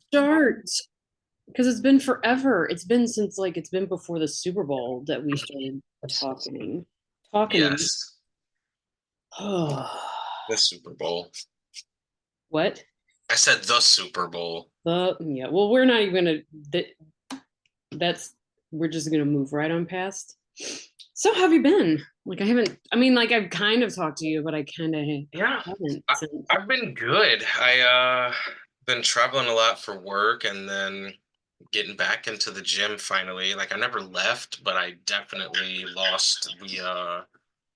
Start because it's been forever. It's been since it's been before the Super Bowl that we started talking. Talking. Yes, Oh, the Super Bowl. what? I said the Super Bowl. Yeah. Well, we're not even gonna. That, that's we're just gonna move right on past. So how have you been? Like I haven't. I mean, like I've kind of talked to you, but I kind of Yeah, haven't I, since. I've been good. I been traveling a lot for work and then getting back into the gym finally. Like I never left, but I definitely lost the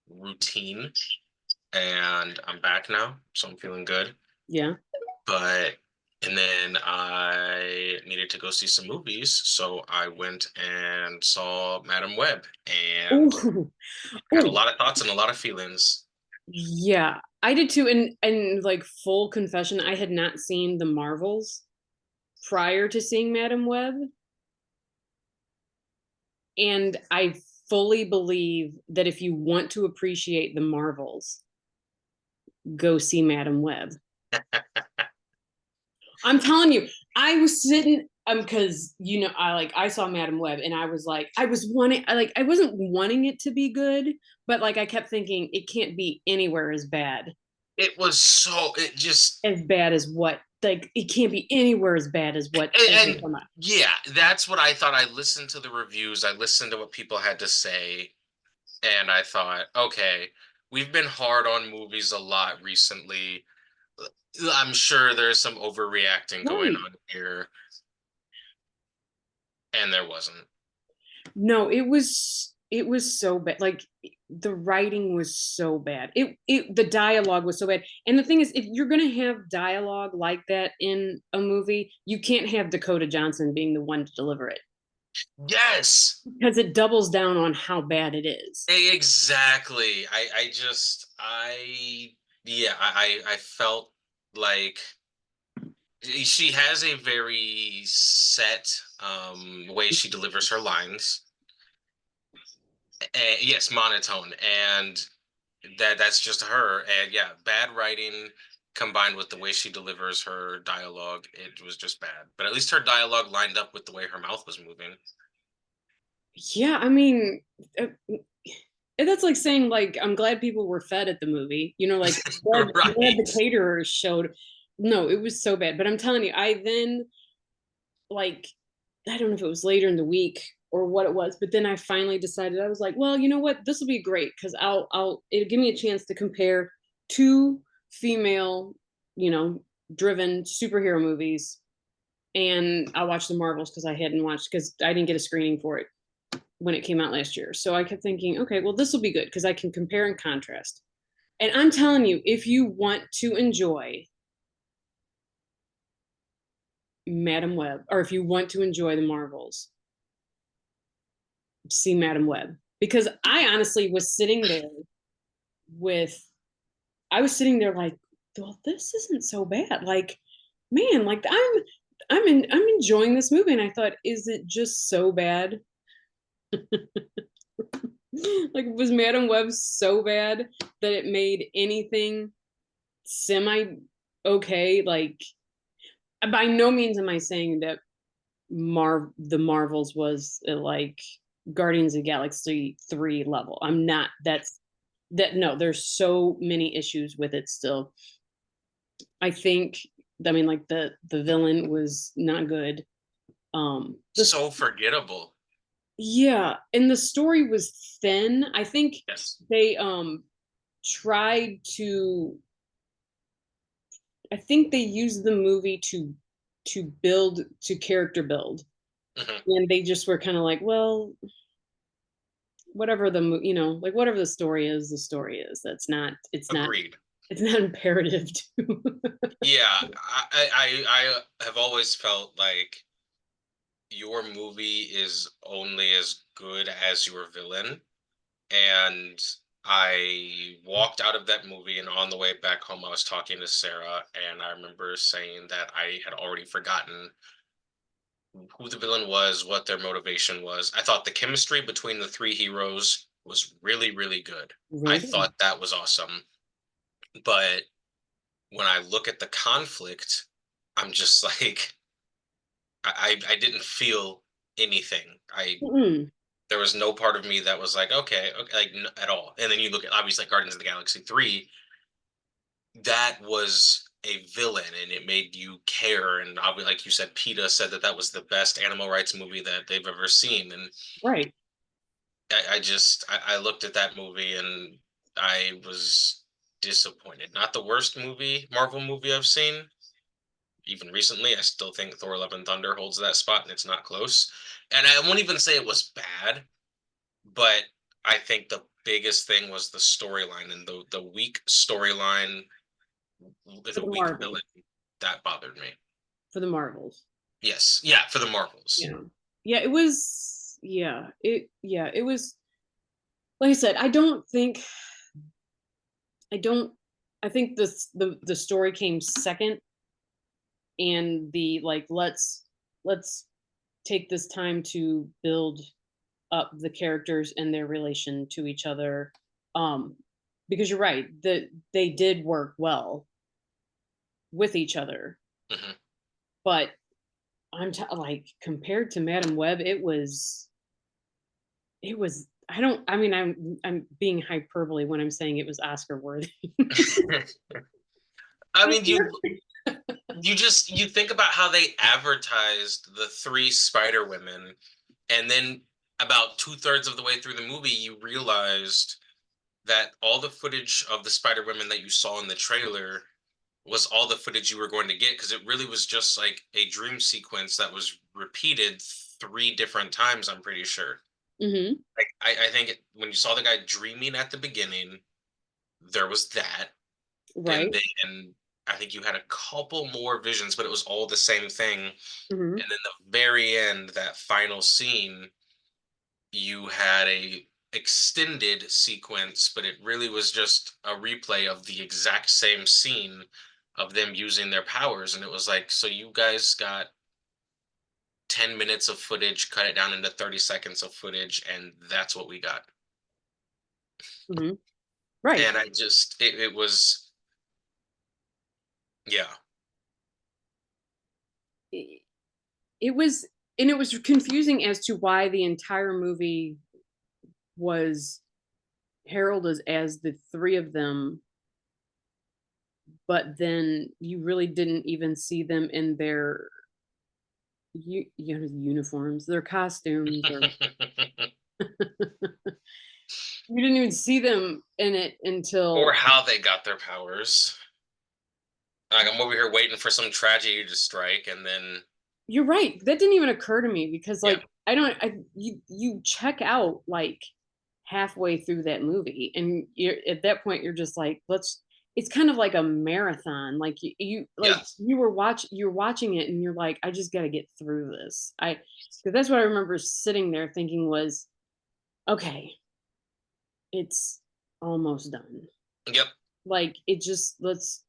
routine and I'm back now, so I'm feeling good. Yeah. But and then I needed to go see some movies, so I went and saw Madam Web and Ooh. had a Ooh. lot of thoughts and a lot of feelings. Yeah, I did too. And like full confession, I had not seen the Marvels prior to seeing Madam Web, and I fully believe that if you want to appreciate the Marvels, go see Madam Web. I'm telling you, I was sitting because I saw Madam Web and I was like I wasn't wanting it to be good, but like I kept thinking it can't be anywhere It was so it just as bad as what like it can't be anywhere as bad as what and, everyone come out. yeah, that's what I thought. I listened to the reviews, I listened to what people had to say, and I thought, okay, we've been hard on movies a lot recently. I'm sure there's some overreacting going Right. on here, and there wasn't. No, it was so bad. Like the writing was so bad. It the dialogue was so bad. And the thing is, if you're gonna have dialogue like that in a movie, you can't have Dakota Johnson being the one to deliver it Yes, because it doubles down on how bad it is. exactly. I felt like she has a very set way she delivers her lines. Yes, monotone, and that's just her. And yeah, bad writing combined with the way she delivers her dialogue, it was just bad. But at least her dialogue lined up with the way her mouth was moving. Yeah, I mean, uh, that's like saying like I'm glad people were fed at the movie. Like I'm glad the Right. caterers showed. No, it was so bad. But I'm telling you, I then like I don't know if it was later in the week or what it was, but then I finally decided I was like, well, you know what? This will be great because it'll give me a chance to compare two female, you know, driven superhero movies, and I'll watch the Marvels because I hadn't watched because I didn't get a screening for it when it came out last year. So I kept thinking, okay, well, this will be good because I can compare and contrast. And I'm telling you, if you want to enjoy Madam Web, or if you want to enjoy the Marvels, see Madam Web. Because I honestly was sitting there with, I was sitting there like, well, this isn't so bad. Like, man, like I'm enjoying this movie. And I thought, is it just so bad? Like, was Madam Web so bad that it made anything semi okay? Like, by no means am I saying that the Marvels was like Guardians of the Galaxy 3 level. I'm not. No, there's so many issues with it still. I think I mean like the villain was not good. The So forgettable. Yeah, and the story was thin. I think Yes. they tried to I think they used the movie to character build. Hmm. And they just were kind of like, well, whatever like whatever the story is. Agreed. It's not imperative to. Yeah, I have always felt like your movie is only as good as your villain. And I walked out of that movie, and on the way back home, I was talking to Sarah, and I remember saying that I had already forgotten who the villain was, what their motivation was. I thought the chemistry between the three heroes was really, really good. I Really good. thought that was awesome. But when I look at the conflict, I'm just like, I didn't feel anything. I Mm-mm. There was no part of me that was like, okay, okay, like at all. And then you look at obviously like Guardians of the Galaxy 3, that was a villain and it made you care. And obviously, like you said, PETA said that that was the best animal rights movie that they've ever seen. And Right. I looked at that movie and I was disappointed. Not the worst Marvel movie I've seen. Even recently, I still think Thor: Love and Thunder holds that spot, and it's not close. And I won't even say it was bad, but I think the biggest thing was the storyline and the weak storyline with For a the weak Marvel. villain that bothered me. For the Marvels. Yes, yeah, for the Marvels. Yeah. Yeah, it was yeah, it was like I said, I don't I think the story came second, and the like let's take this time to build up the characters and their relation to each other. Um because you're right, that they did work well with each other, Hmm. but like compared to Madam Web, it was I don't I mean I'm being hyperbole when I'm saying it was Oscar worthy. I mean, you think about how they advertised the three Spider Women, and then about two-thirds of the way through the movie, you realized that all the footage of the Spider Women that you saw in the trailer was all the footage you were going to get, because it really was just like a dream sequence that was repeated three different times. I'm pretty sure. Hmm. Like I think when you saw the guy dreaming at the beginning, there was that, and Right. then I think you had a couple more visions, but it was all the same thing. Hmm. And then the very end, that final scene, you had a extended sequence, but it really was just a replay of the exact same scene of them using their powers. And it was like, so you guys got 10 minutes of footage, cut it down into 30 seconds of footage, and that's what we got. Hmm. Right. And it was, yeah. It, it was, and it was confusing as to why the entire movie was heralded as the three of them, but then you really didn't even see them in their uniforms, their costumes, or you didn't even see them in it Or until how they got their powers. Like I'm over here waiting for some tragedy to strike, and then you're right. That didn't even occur to me because yeah, like I don't I you check out like halfway through that movie, and you're at that point you're just like let's it's kind of like a marathon, like you like yes, you're watching it and you're like I just got to get through this. I because that's what I remember sitting there thinking was okay, it's almost done. yep, Like it just let's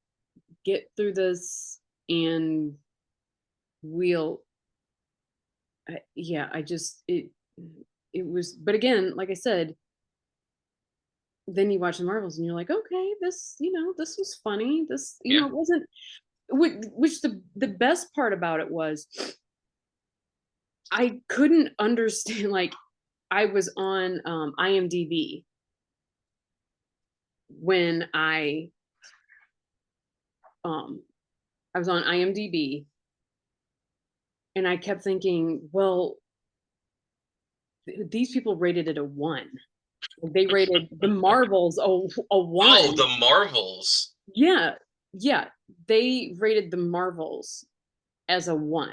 get through this and we'll yeah, I just it was but again, like I said, then you watch the Marvels and you're like, okay, this, this was funny. This, yeah. it wasn't which the best part about it was I couldn't understand like I was on IMDb when um I was on IMDb and I kept thinking, well, these people rated it a 1. They rated the Marvels a Oh, 1. the Marvels. Yeah. Yeah. They rated the Marvels as a 1.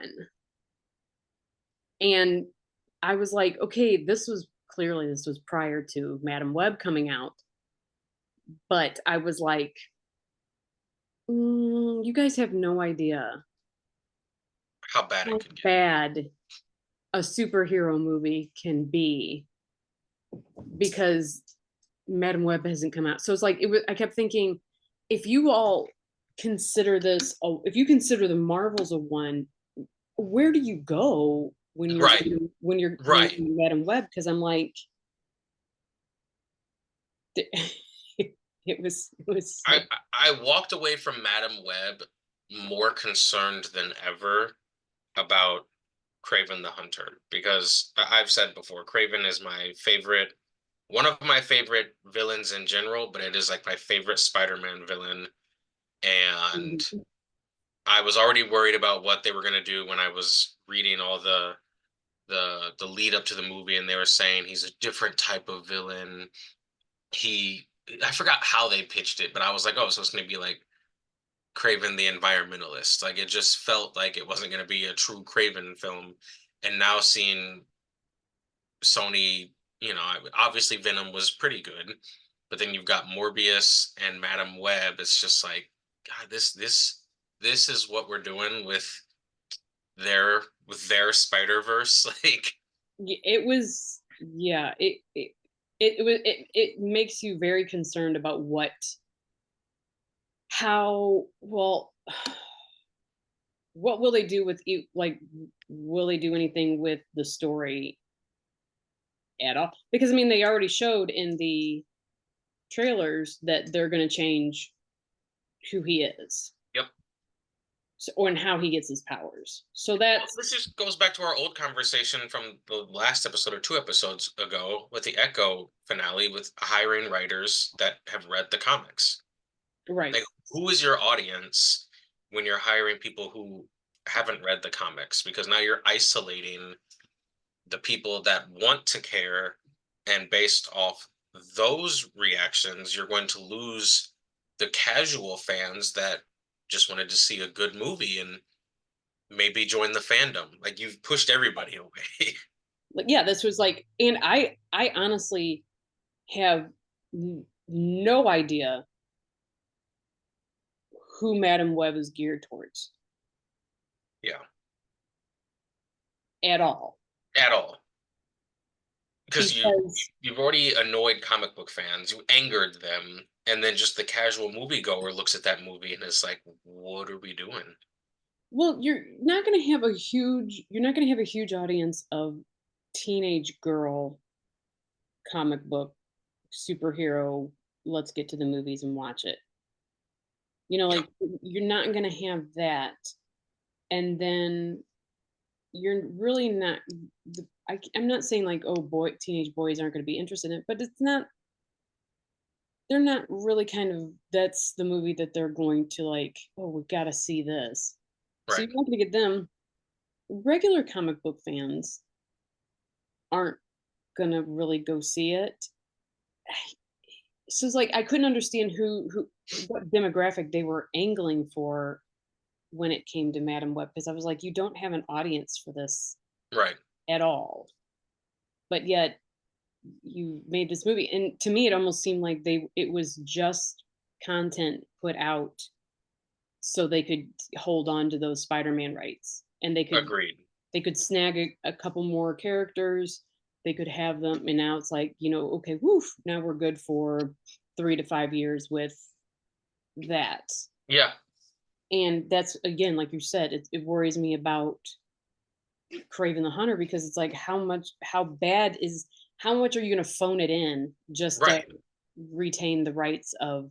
And I was like, okay, this was prior to Madam Web coming out. But I was like, you guys have no idea How bad it how could get. bad a superhero movie can be because Madam Web hasn't come out. So it's like I kept thinking, if you all consider if you consider the Marvels a 1, where do you go Right, when you're right. ranking Madam Web? Because I'm like, it was I so I walked away from Madam Web more concerned than ever about Craven the Hunter because I've said before, Craven is my favorite, one of my favorite villains in general, but it is like my favorite Spider-Man villain. And Mhm. I was already worried about what they were going to do when I was reading all the lead up to the movie, and they were saying he's a different type of villain. He I forgot how they pitched it, but I was like, oh, so it's going to be like Craven the environmentalist. Like it just felt like it wasn't going to be a true Craven film. And now seeing Sony, obviously Venom was pretty good, but then you've got Morbius and Madam Web. It's just like, God, this is what we're doing with their Spider Verse. Like, It was, yeah, it makes you very concerned about how well, what will they do with you, like, will they do anything with the story at all? Because I mean, they already showed in the trailers that they're going to change who he is, yep. so, or and how he gets his powers. So Well, that's this just goes back to our old conversation from the last episode or 2 episodes ago with the Echo finale with hiring writers that have read the comics. right. Like, who is your audience when you're hiring people who haven't read the comics? Because now you're isolating the people that want to care, and based off those reactions, you're going to lose the casual fans that just wanted to see a good movie and maybe join the fandom. Like you've pushed everybody away. Like, yeah, this was like, and I honestly have no idea who Madam Web is geared towards Yeah, at all. at all. Because Because, you've already annoyed comic book fans, you angered them, and then just the casual moviegoer looks at that movie and is like, "What are we doing?" well, you're not going to have a huge audience of teenage girl comic book superhero, let's get to the movies and watch it. Yeah, Like, you're not going to have that. And then you're really not, I'm not saying like, oh boy, teenage boys aren't going to be interested in it, but it's not, they're not really kind of, that's the movie that they're going to like, oh, we've got to see this. So right. you're not going to get them. Regular comic book fans aren't going to really go see it. So it's like I couldn't understand who what demographic they were angling for when it came to Madam Web, because I was like, you don't have an audience for this Right. at all. But yet you made this movie, and to me it almost seemed like it was just content put out so they could hold on to those Spider-Man rights, and Agreed. they could snag a couple more characters. They could have them, and now it's like, okay, woof, now we're good for 3 to 5 years with that. Yeah. And that's, again, like you said, it worries me about Craven the Hunter, because it's like, how much are you going to phone it in just to Right. retain the rights of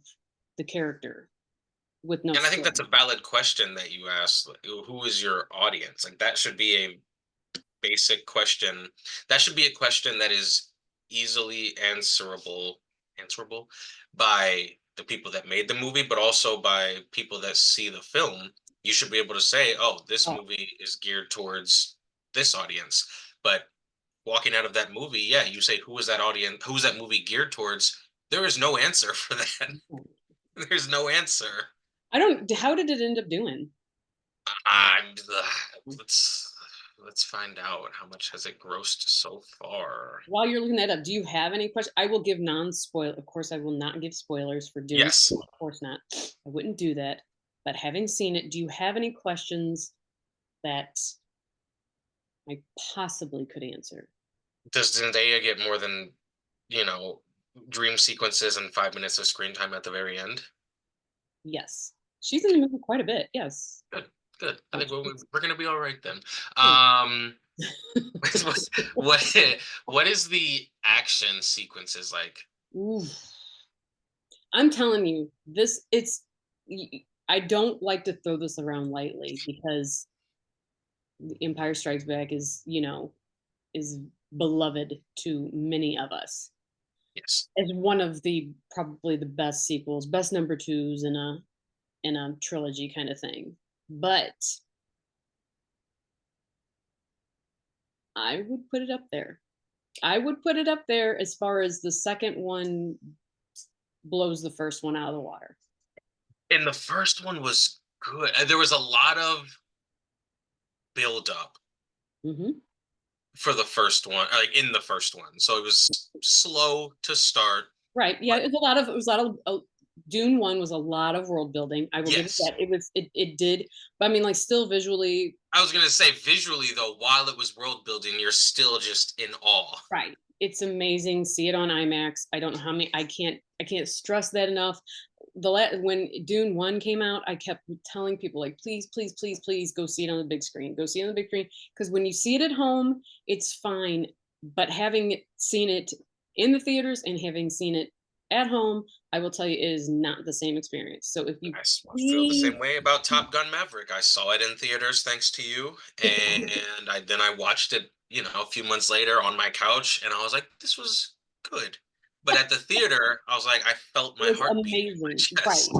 the character with no And I think that's a story? valid question that you asked. Like, who is your audience? Like that should be a basic question. That should be a question that is easily answerable by the people that made the movie, but also by people that see the film. You should be able to say, "Oh, this Oh, movie is geared towards this audience." But walking out of that movie, yeah, you say, "Who is that audience? Who is that movie geared towards?" There is no answer for that. There's no answer. I don't. How did it end up doing? I'm let's find out how much has it grossed so far. While you're looking that up, do you have any questions? I will give non-spoil. Of course, I will not give spoilers for Dune. Yes. Of course not. I wouldn't do that. But having seen it, do you have any questions that I possibly could answer? Does Zendaya get more than, you know, dream sequences and 5 minutes of screen time at the very end? Yes, she's in the movie quite a bit. Yes. Good, good. I Oh, think we're gonna be all right then. thanks. Um, what what what is the action sequences like? Ooh. I'm telling you, this it's. I don't like to throw this around lightly, because The Empire Strikes Back is, is beloved to many of us Yes. as one of the probably the best sequels, best number twos in a trilogy kind of thing. But I would put it up there. I would put it up there as far as the second one blows the first one out of the water. And the first one was good. There was a lot of build up Hmm. for the first one, like in the first one. So it was slow to start, Right. Yeah. but It was a lot of Dune one was a lot of world building. I will give it yes. that. It did, but I mean, like still visually, I was gonna say visually though, while it was world building, you're still just in awe. right. It's amazing. See it on IMAX. I don't know how many. I can't stress that enough. When Dune one came out, I kept telling people like, please, please, please, please go see it on the big screen. Go see it on the big screen because when you see it at home, it's fine. But having seen it in the theaters and having seen it at home, I will tell you, it is not the same experience. So if you I feel the please, same way about Top Gun Maverick. I saw it in theaters thanks to you, and I watched it, a few months later on my couch, and I was like, this was good. But at the theater, I was like, I felt it my was heartbeat in my amazing. Right. chest.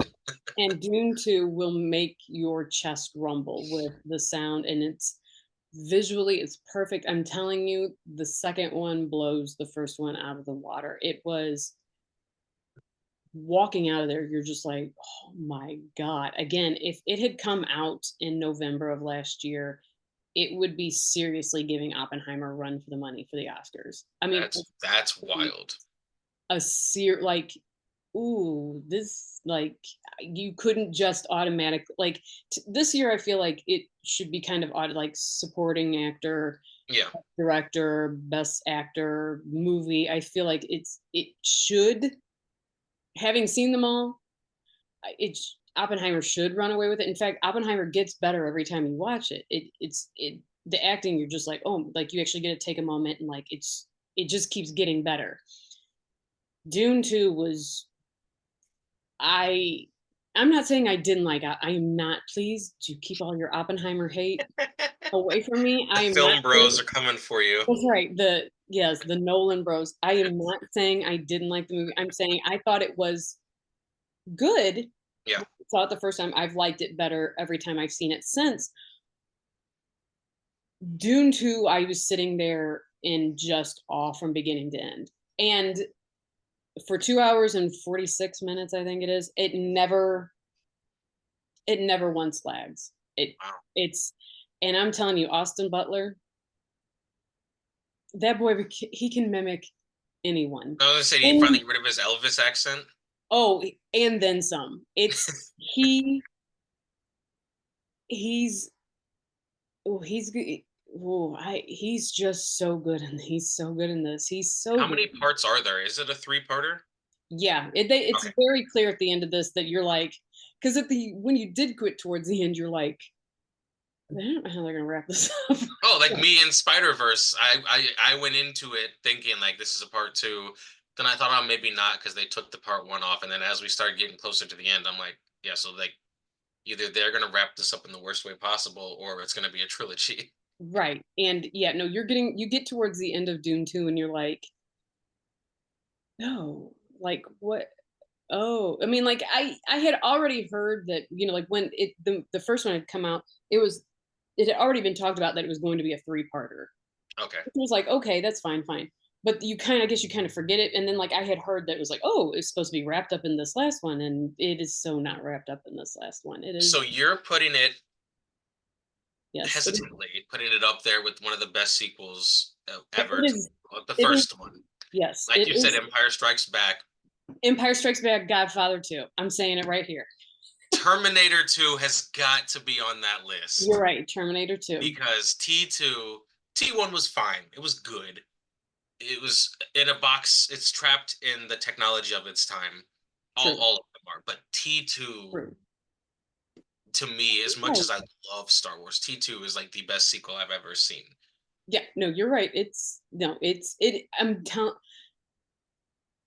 And Dune 2 will make your chest rumble with the sound, and it's visually it's perfect. I'm telling you, the second one blows the first one out of the water. It was walking out of there, you're just like, oh my God. Again, if it had come out in November of last year, it would be seriously giving Oppenheimer a run for the money for the Oscars. I mean, That's wild. like, ooh, this like you couldn't just automatic like this year. I feel like it should be kind of odd, like supporting actor, Yeah, director, best actor, movie. I feel like it should, having seen them all, it's Oppenheimer should run away with it. In fact, Oppenheimer gets better every time you watch it. The acting, you're just like, oh, like you actually get to take a moment and like it just keeps getting better. Dune 2 was I I'm not saying I didn't like it. I am not, please to keep all your Oppenheimer hate away from me. the I am not film bros saying are coming for you. that's right. The Nolan bros. I am not saying I didn't like the movie. I'm saying I thought it was good. Yeah, I saw it the first time. I've liked it better every time I've seen it since. Dune 2, I was sitting there in just awe from beginning to end. And for 2 hours and 46 minutes, I think it is, it never once lags. wow. It's and I'm telling you, Austin Butler, that boy, he can mimic anyone. I was gonna say, he finally And get rid of his Elvis accent. oh, and then some. He's oh he's good. Oh, he's just so good, and he's so good in this. He's so How good. many parts are there? Is it a three-parter? Yeah, it's Okay. very clear at the end of this that you're like, because at the when you did quit towards the end, you're like, I don't know how they're gonna wrap this up. Oh, like me in Spider Verse, I went into it thinking like this is a part two. Then I thought, oh, maybe not because they took the part one off, and then as we started getting closer to the end, I'm like, yeah, so like either they're gonna wrap this up in the worst way possible, or it's gonna be a trilogy. Right. And yeah, no, you get towards the end of Dune 2 and you're like, no, like what? Oh, I mean, like I had already heard that, like when the first one had come out, it had already been talked about that it was going to be a three-parter. Okay, It was like, okay, that's fine, fine. But I guess you kind of forget it. And then like I had heard that it was like, oh, it's supposed to be wrapped up in this last one, and it is so not wrapped up in this last one. It is, so you're putting it yes, hesitantly, putting it up there with one of the best sequels it ever to is, the it is, first one. yes, Like it you said, is. Empire Strikes Back. Empire Strikes Back, Godfather 2. I'm saying it right here. Terminator 2 has got to be on that You're list right. Terminator 2. because T2, T1 was fine. It was good. It was in a box. It's trapped in the technology of its time. All, True. all of them are. But T2, True. to me, as much Right. as I love Star Wars, T2 is like the best sequel I've ever seen. Yeah, no, you're right. It's no, it's it. I'm telling.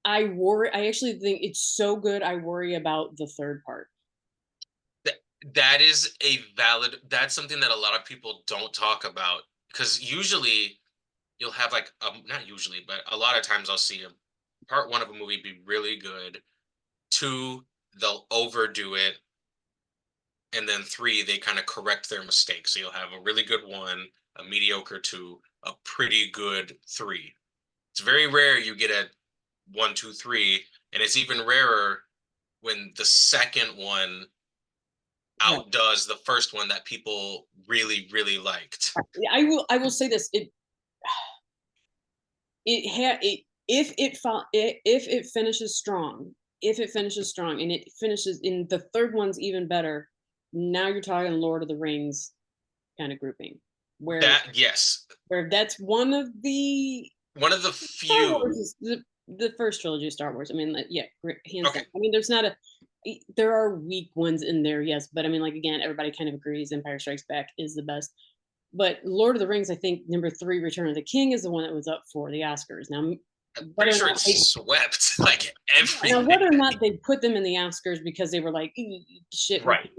I worry. I actually think it's so good. I worry about the third part. That is a valid that's something that a lot of people don't talk about because usually you'll have like not usually, but a lot of times I'll see a part one of a movie be really good. Two, they'll overdo it, and then three, they kind of correct their mistakes. So you'll have a really good one, a mediocre two, a pretty good three. It's very rare you get a one, two, three, and it's even rarer when the second one Right. outdoes the first one that people really, really liked. Yeah, I will say this. It if it finishes strong, if it finishes strong and it finishes in the third one's even better, now you're talking Lord of the Rings kind of grouping. Where That yes, that's one of the one of the Star Wars few. is the first trilogy of Star Wars. I mean, like, yeah, hands Okay, down. I mean, there's not a there are weak ones in there, yes, but I mean, like again, everybody kind of agrees Empire Strikes Back is the best. But Lord of the Rings, I think number three, Return of the King, is the one that was up for the Oscars. Now, I'm whether pretty or sure not it's swept like now everything. whether or not they put them in the Oscars because they were like shit, we Right.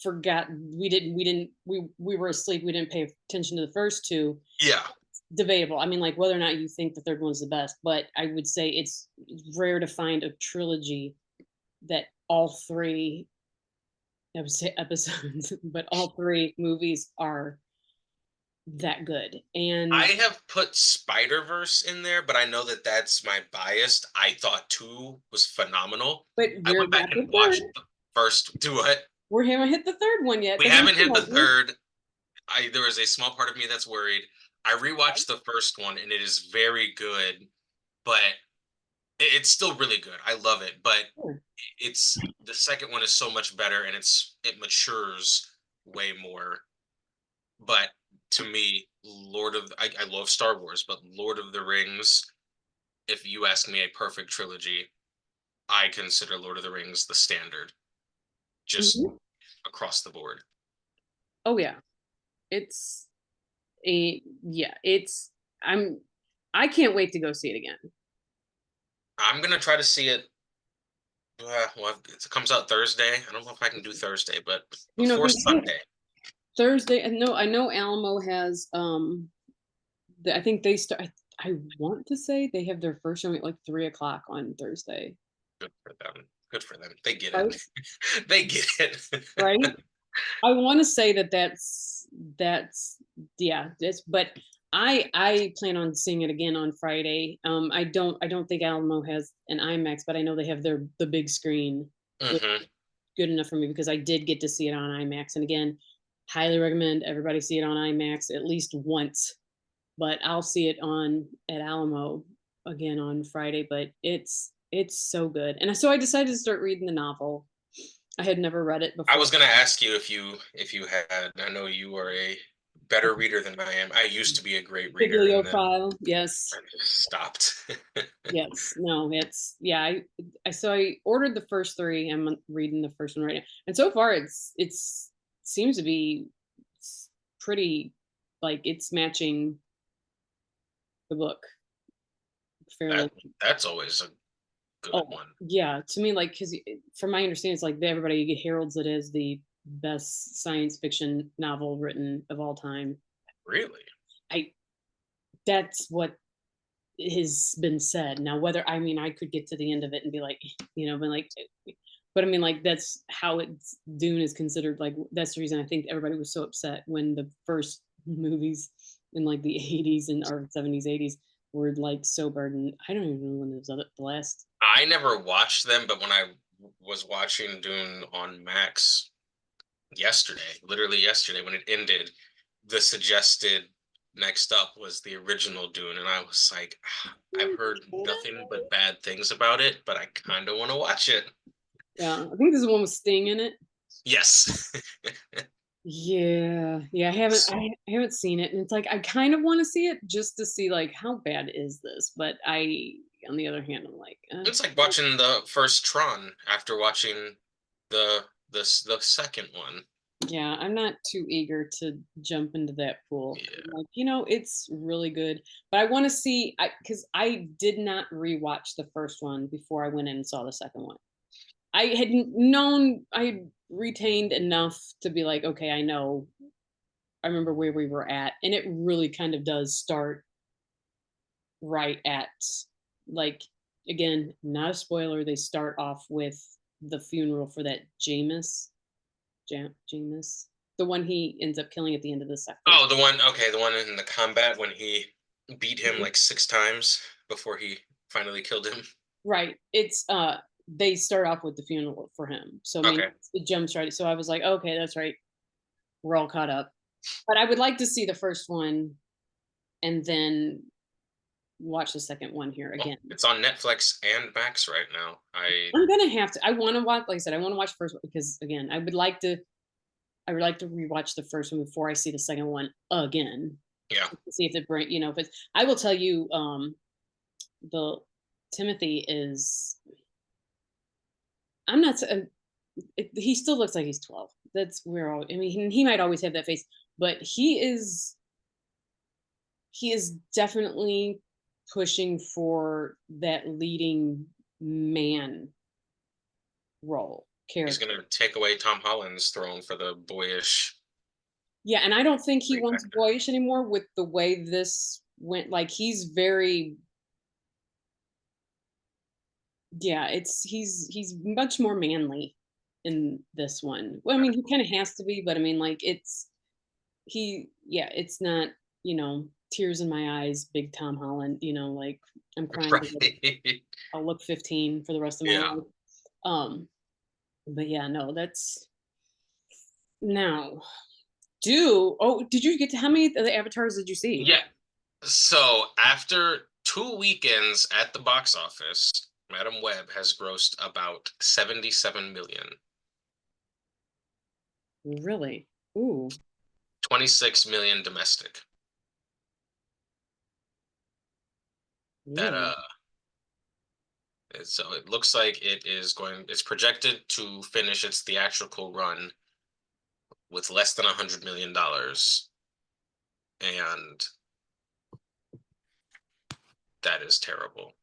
forgot we were asleep, we didn't pay attention to the first two. Yeah. Debatable. I mean, like whether or not you think the third one's the best, but I would say it's rare to find a trilogy that all three, I would say episodes, but all three movies are that good. I And have put Spider-Verse in there, but I know that that's my bias. I thought 2 was phenomenal. but I we're went back not and the third. watched the first do what? We haven't hit the third one yet. We But haven't hit the 3rd. I there is a small part of me that's worried. I rewatched the first one and it is very good, but it's still really good. I love it, but it's the second one is so much better and it matures way more. But to me, I love Star Wars, but Lord of the Rings, if you ask me a perfect trilogy, I consider Lord of the Rings the standard, just Mhm. across the board. Oh yeah, it's yeah, it's I'm I can't wait to go see it again. I'm gonna try to see it. Well, it comes out Thursday. I don't know if I can do Thursday, but You know, before they Sunday. Thursday. I know Alamo has I think they start. I want to say they have their first showing at like 3 o'clock on Thursday. Good for them. Good for them. They get Right. it. They get it. Right. I want to say that that's yeah. That's but I plan on seeing it again on Friday. I don't think Alamo has an IMAX, but I know they have the big screen, which Hmm. is good enough for me because I did get to see it on IMAX. And again, highly recommend everybody see it on IMAX at least once. But I'll see it on at Alamo again on Friday. But it's so good, and so I decided to start reading the novel. I had never read it I before. was gonna ask you if you had. I know you are a better reader than I am. I used to be a great reader, and then Bibliophile, yes, I just stopped. yes, no, it's yeah. I ordered the first three. I'm reading the first one right now, and so far it's seems to be pretty like it's matching the book fairly. That that's always a good Oh, one. yeah, to me, like, because from my understanding, it's like everybody heralds it as the best science fiction novel written of all time. Really? I That's what has been said. Now, whether I mean I could get to the end of it and be like, but like, but I mean, like that's how it's Dune is considered. Like that's the reason I think everybody was so upset when the first movies in like the 80s and or 70s, 80s were like so burdened. I don't even know when the last. I never watched them, but when I was watching Dune on Max yesterday, literally yesterday when it ended, the suggested next up was the original Dune, and I was like, "Ah, I've heard nothing but bad things about it, but I kind of want to watch it." Yeah, I think this is the one with Sting in it. Yes. Yeah, yeah, I haven't seen it, and it's like I kind of want to see it just to see like how bad is this, but on the other hand, I'm like, It's like watching the first Tron after watching the second one. yeah, I'm not too eager to jump into that pool. Yeah. Like, it's really good, but I want to see because I did not rewatch the first one before I went in and saw the second one. I had known I retained enough to be like, okay, I remember where we were at, and it really kind of does start right at, like, again, not a spoiler. They start off with the funeral for that Jameis, the one he ends up killing at the end of the Oh, first. the one. Okay, the one in the combat when he beat him Mhm. like 6 times before he finally killed him. Right. It's they start off with the funeral for him. So I mean, Okay. it jumps right. So I was like, okay, that's right. We're all caught up. But I would like to see the first one and then watch the second one here Well, again. it's on Netflix and Max right now. I'm gonna have to. I want to watch. Like I said, I want to watch the first one because again, I would like to rewatch the first one before I see the second one again Yeah. to see if it bring. If it's. I will tell you, the Timothy is. I'm not. He still looks like he's 12. That's where all. I mean, he might always have that face, but he is. He is definitely pushing for that leading man role He's character. gonna take away Tom Holland's throne for the boyish Yeah, and I don't think he lead wants actor. boyish anymore with the way this went. Like he's very, yeah, he's much more manly in this one. Well, I mean, he kind of has to be, but I mean, like yeah, it's not, tears in my eyes, big Tom Holland, like I'm crying because Right. I'll look 15 for the rest of my Yeah. life. Um, but yeah, no, that's now did you get to how many of the avatars did you see? Yeah. So after 2 weekends at the box office, Madam Web has grossed about 77 million. Really? Ooh, 26 million domestic. That really? so it looks like it's projected to finish its theatrical run with less than $100 million, and that is terrible.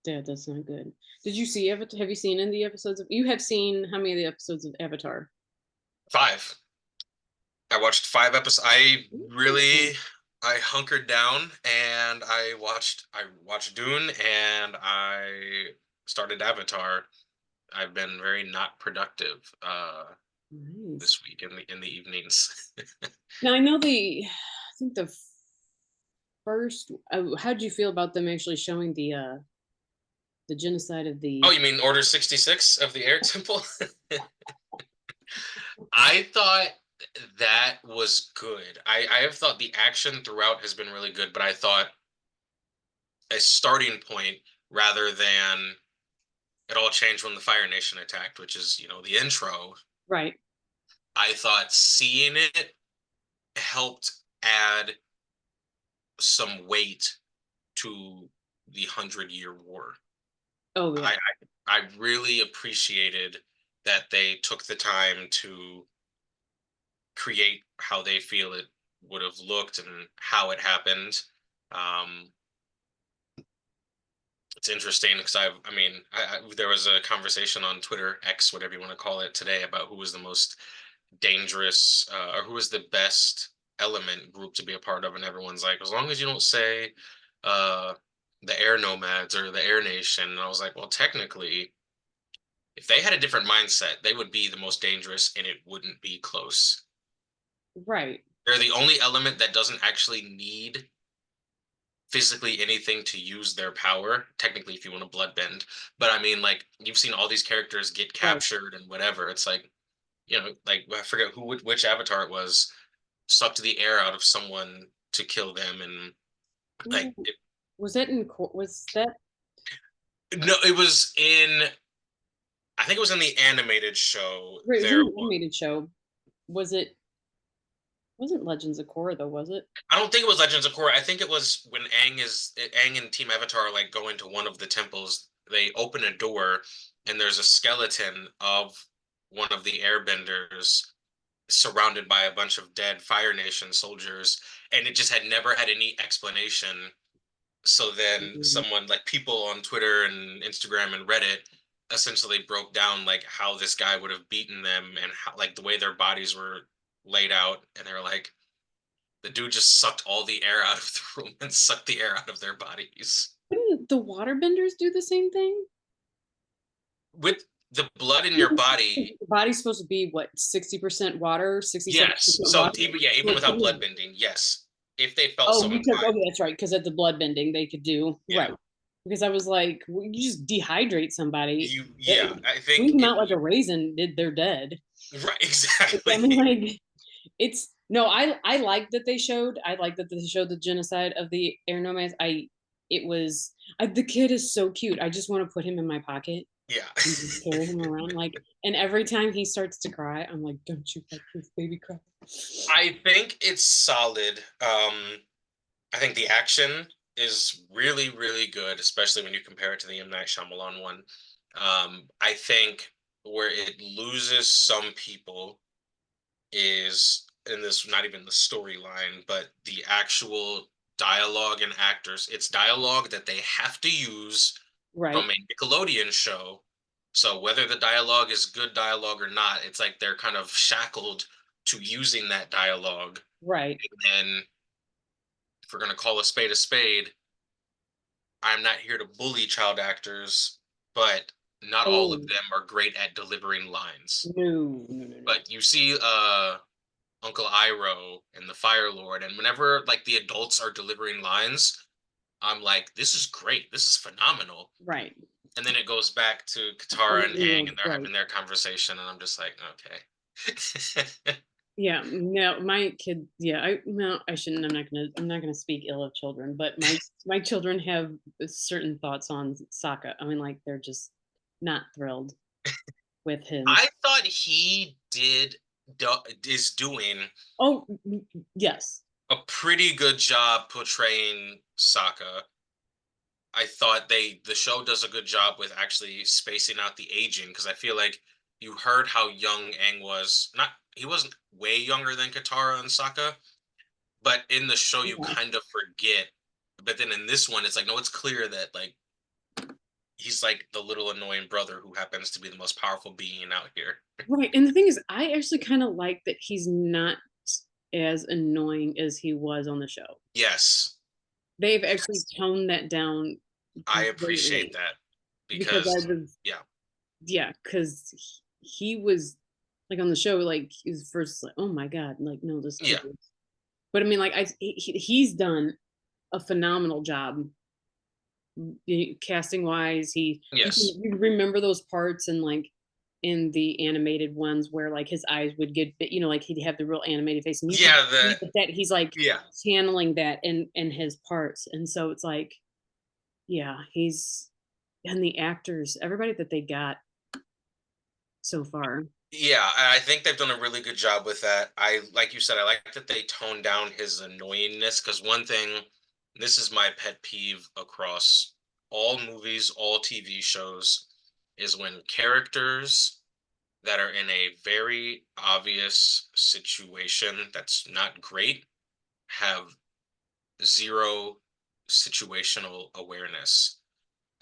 Yeah, that's not good. Did you see Avatar? Have you seen any of the episodes of? You have seen how many of the episodes of Avatar? 5. I watched 5 episodes. Ooh, I hunkered down and I watched Dune and I started Avatar. I've been very not productive nice. this week in the evenings. Now I know I think the first. How did you feel about them actually showing the genocide of Oh, the? you mean Order 66 of the Air Temple? I thought that was good. I have thought the action throughout has been really good, but I thought a starting point rather than it all changed when the Fire Nation attacked, which is, the intro. Right. I thought seeing it helped add some weight to the 100-Year War. Oh yeah. I really appreciated that they took the time to create how they feel it would have looked and how it happened. Um, it's interesting because I mean, there was a conversation on Twitter, X, whatever you want to call it, today about who was the most dangerous or who was the best element group to be a part of, and everyone's like, as long as you don't say uh, the Air Nomads or the Air Nation. And I was like, well, technically, if they had a different mindset, they would be the most dangerous, and it wouldn't be close. Right. They're the only element that doesn't actually need physically anything to use their power. Technically, if you want to bloodbend, but I mean, like you've seen all these characters get Right. captured and whatever. It's like like I forget which avatar it was, sucked the air out of someone to kill them, and like Ooh, was that was that no, it was in. I think it was in the animated show. right, it was in There the animated show? Was it wasn't Legends of Korra though, was it? I don't think it was Legends of Korra. I think it was when Aang and Team Avatar like go into one of the temples. They open a door, and there's a skeleton of one of the airbenders surrounded by a bunch of dead Fire Nation soldiers, and it just had never had any explanation. So then Mm, someone like people on Twitter and Instagram and Reddit essentially broke down like how this guy would have beaten them and how like the way their bodies were laid out, and they were like, the dude just sucked all the air out of the room and sucked the air out of their bodies. Wouldn't the waterbenders do the same thing? With the blood in your body, The body's supposed to be what, 60% water, 67% yes. So water? even yeah, even without blood bending, yes. If they felt Oh, so because inclined, okay, that's right. Because at the blood bending, they could do yeah. right. Because I was like, well, you just dehydrate somebody, Yeah, I squeeze think them if out like you a raisin, they're dead. right, I mean, exactly. like it's no, I like that they showed. I like that they showed the genocide of the air nomads. It was the kid is so cute. I just want to put him in my pocket Yeah. and just carry him around. Like, and every time he starts to cry, I'm like, don't you let this baby cry. I think it's solid. I think the action is really, really good, especially when you compare it to the M. Night Shyamalan one. I think where it loses some people is in this, not even the storyline, but the actual dialogue and actors. It's dialogue that they have to use Right, from a Nickelodeon show. So whether the dialogue is good dialogue or not, it's like they're kind of shackled to using that dialogue. right. And then if we're gonna call a spade, I'm not here to bully child actors, but not all of Oh them are great at delivering lines. no, no, no, no. But you see Uncle Iroh and the Fire Lord, and whenever like the adults are delivering lines, I'm like, this is great, this is phenomenal. Right. And then it goes back to Oh, Katara and Aang, no, and they're right. having their conversation, and I'm just like, okay. Yeah, no, my kid. Yeah, I no, I shouldn't. I'm not gonna speak ill of children, but my children have certain thoughts on Sokka. I mean, like they're just not thrilled with him. I thought is doing Oh, yes, a pretty good job portraying Sokka. I thought the show does a good job with actually spacing out the aging, because I feel like you heard how young Aang was. Not he wasn't way younger than Katara and Sokka, but in the show you yeah, kind of forget. But then in this one, it's like no, it's clear that like he's like the little annoying brother who happens to be the most powerful being out here. right. And the thing is, I actually kind of like that he's not as annoying as he was on the show. Yes, They've actually yes, toned that down I appreciate greatly that because I because was yeah, yeah, because he was like on the show, like he was first like, oh my god, like no, this kid yeah, is. But I mean, like he's done a phenomenal job casting wise. yes, You remember those parts and like in the animated ones where like his eyes would get bit, like he'd have the real animated face, and you could yeah, see that he's like yeah. channeling that in his parts, and so it's like yeah, he's and the actors, everybody that they got so far. Yeah, I think they've done a really good job with that. I like you said, I like that they toned down his annoyingness, because one thing, this is my pet peeve across all movies, all TV shows, is when characters that are in a very obvious situation that's not great have zero situational awareness,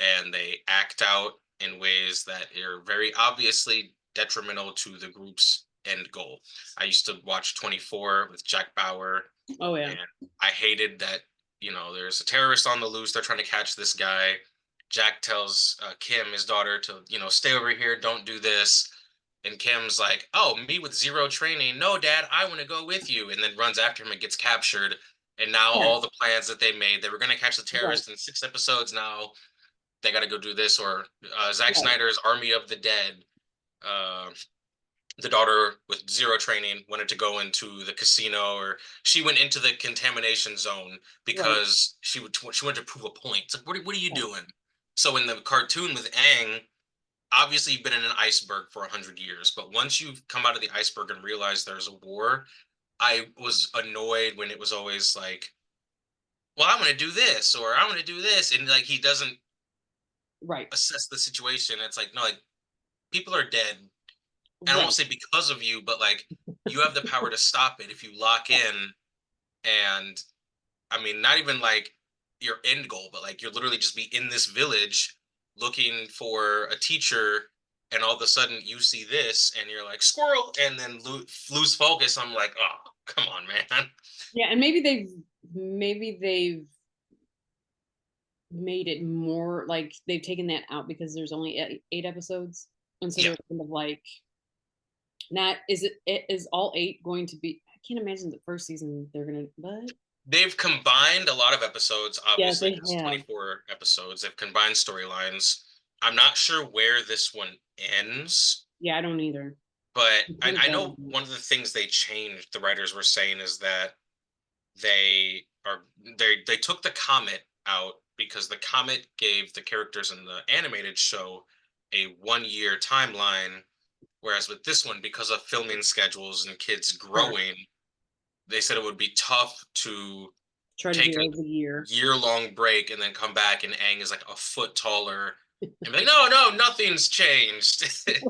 and they act out in ways that are very obviously detrimental to the group's end goal. I used to watch 24 with Jack Bauer, Oh yeah, and I hated that, there's a terrorist on the loose. They're trying to catch this guy. Jack tells Kim, his daughter, to, stay over here, don't do this. And Kim's like, oh, me with zero training. No, dad, I want to go with you. And then runs after him and gets captured. And now yeah, all the plans that they made, they were going to catch the right, terrorist in 6 episodes. Now they got to go do this. Or Zack right, Snyder's Army of the Dead. Uh, the daughter with zero training wanted to go into the casino, or she went into the contamination zone right, because she wanted to prove a point. It's like, what are you right, doing? So in the cartoon with Aang, obviously you've been in an iceberg for 100 years, but once you come out of the iceberg and realize there's a war, I was annoyed when it was always like, well, I'm going to do this, or I'm going to do this, and like he doesn't right, assess the situation. It's like, no, like people are dead, and I won't right, say because of you, but like you have the power to stop it if you lock right, in. And I mean, not even like your end goal, but like you're literally just be in this village looking for a teacher, and all of a sudden you see this and you're like squirrel, and then lose focus. I'm like, oh, come on, man. Yeah, and maybe they've made it more like they've taken that out because there's only 8 episodes, and so Yeah, they're kind of like, not is all 8 going to be? I can't imagine the first season they're gonna, but they've combined a lot of episodes, yeah, obviously, they because have. 24 episodes. They've combined storylines. I'm not sure where this one ends, Yeah, I don't either. but I'm I, kind of I bad know on one of the things they changed, the writers were saying, is that they are they took the comet out because the comet gave the characters in the animated show a 1 year timeline, whereas with this one, because of filming schedules and kids part. growing, they said it would be tough to Try to do take it a every year. year-long break and then come back and Aang is like a foot taller and be like, no, no, nothing's changed.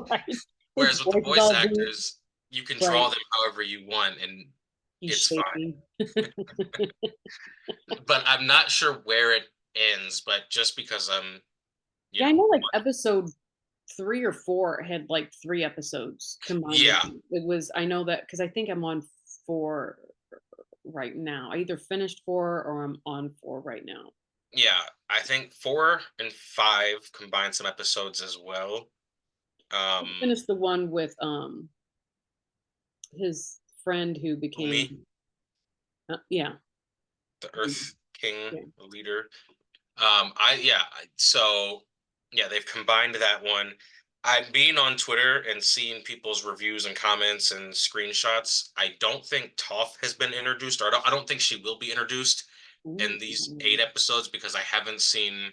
Right. His Whereas with the voice is voice all deep. actors, you can Right. draw them however you want and He's it's fine. shaking. But I'm not sure where it ends, but just because I'm, you Yeah, I know, know like episode 3 or 4 had like 3 episodes combined in yeah, it. It was, I know that because I think I'm on 4 right now. I either finished 4 or I'm on 4 right now. yeah. I think 4 and 5 combined some episodes as well. I Um, finished the one with his friend who Umi, became yeah. the Earth King Yeah. leader. I yeah, so yeah, they've combined that one. I'm being on Twitter and seeing people's reviews and comments and screenshots. I don't think Toph has been introduced, or I don't think she will be introduced in these Ooh. 8 episodes because I haven't seen her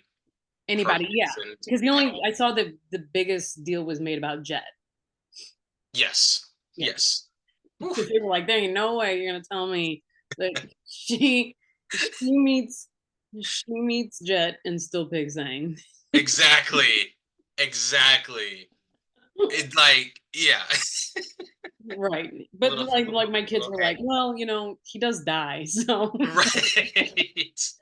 Anybody, yeah. mentioned Because the at only all. I saw the biggest deal was made about Jet. Yes, Yeah. yes. Because Oof, they were like, there ain't no way you're gonna tell me that she she meets she meets Jet and still picks Zang. exactly, exactly. It like yeah, Right. a But little, like my kids little were like, hang. well, he does die. So Right,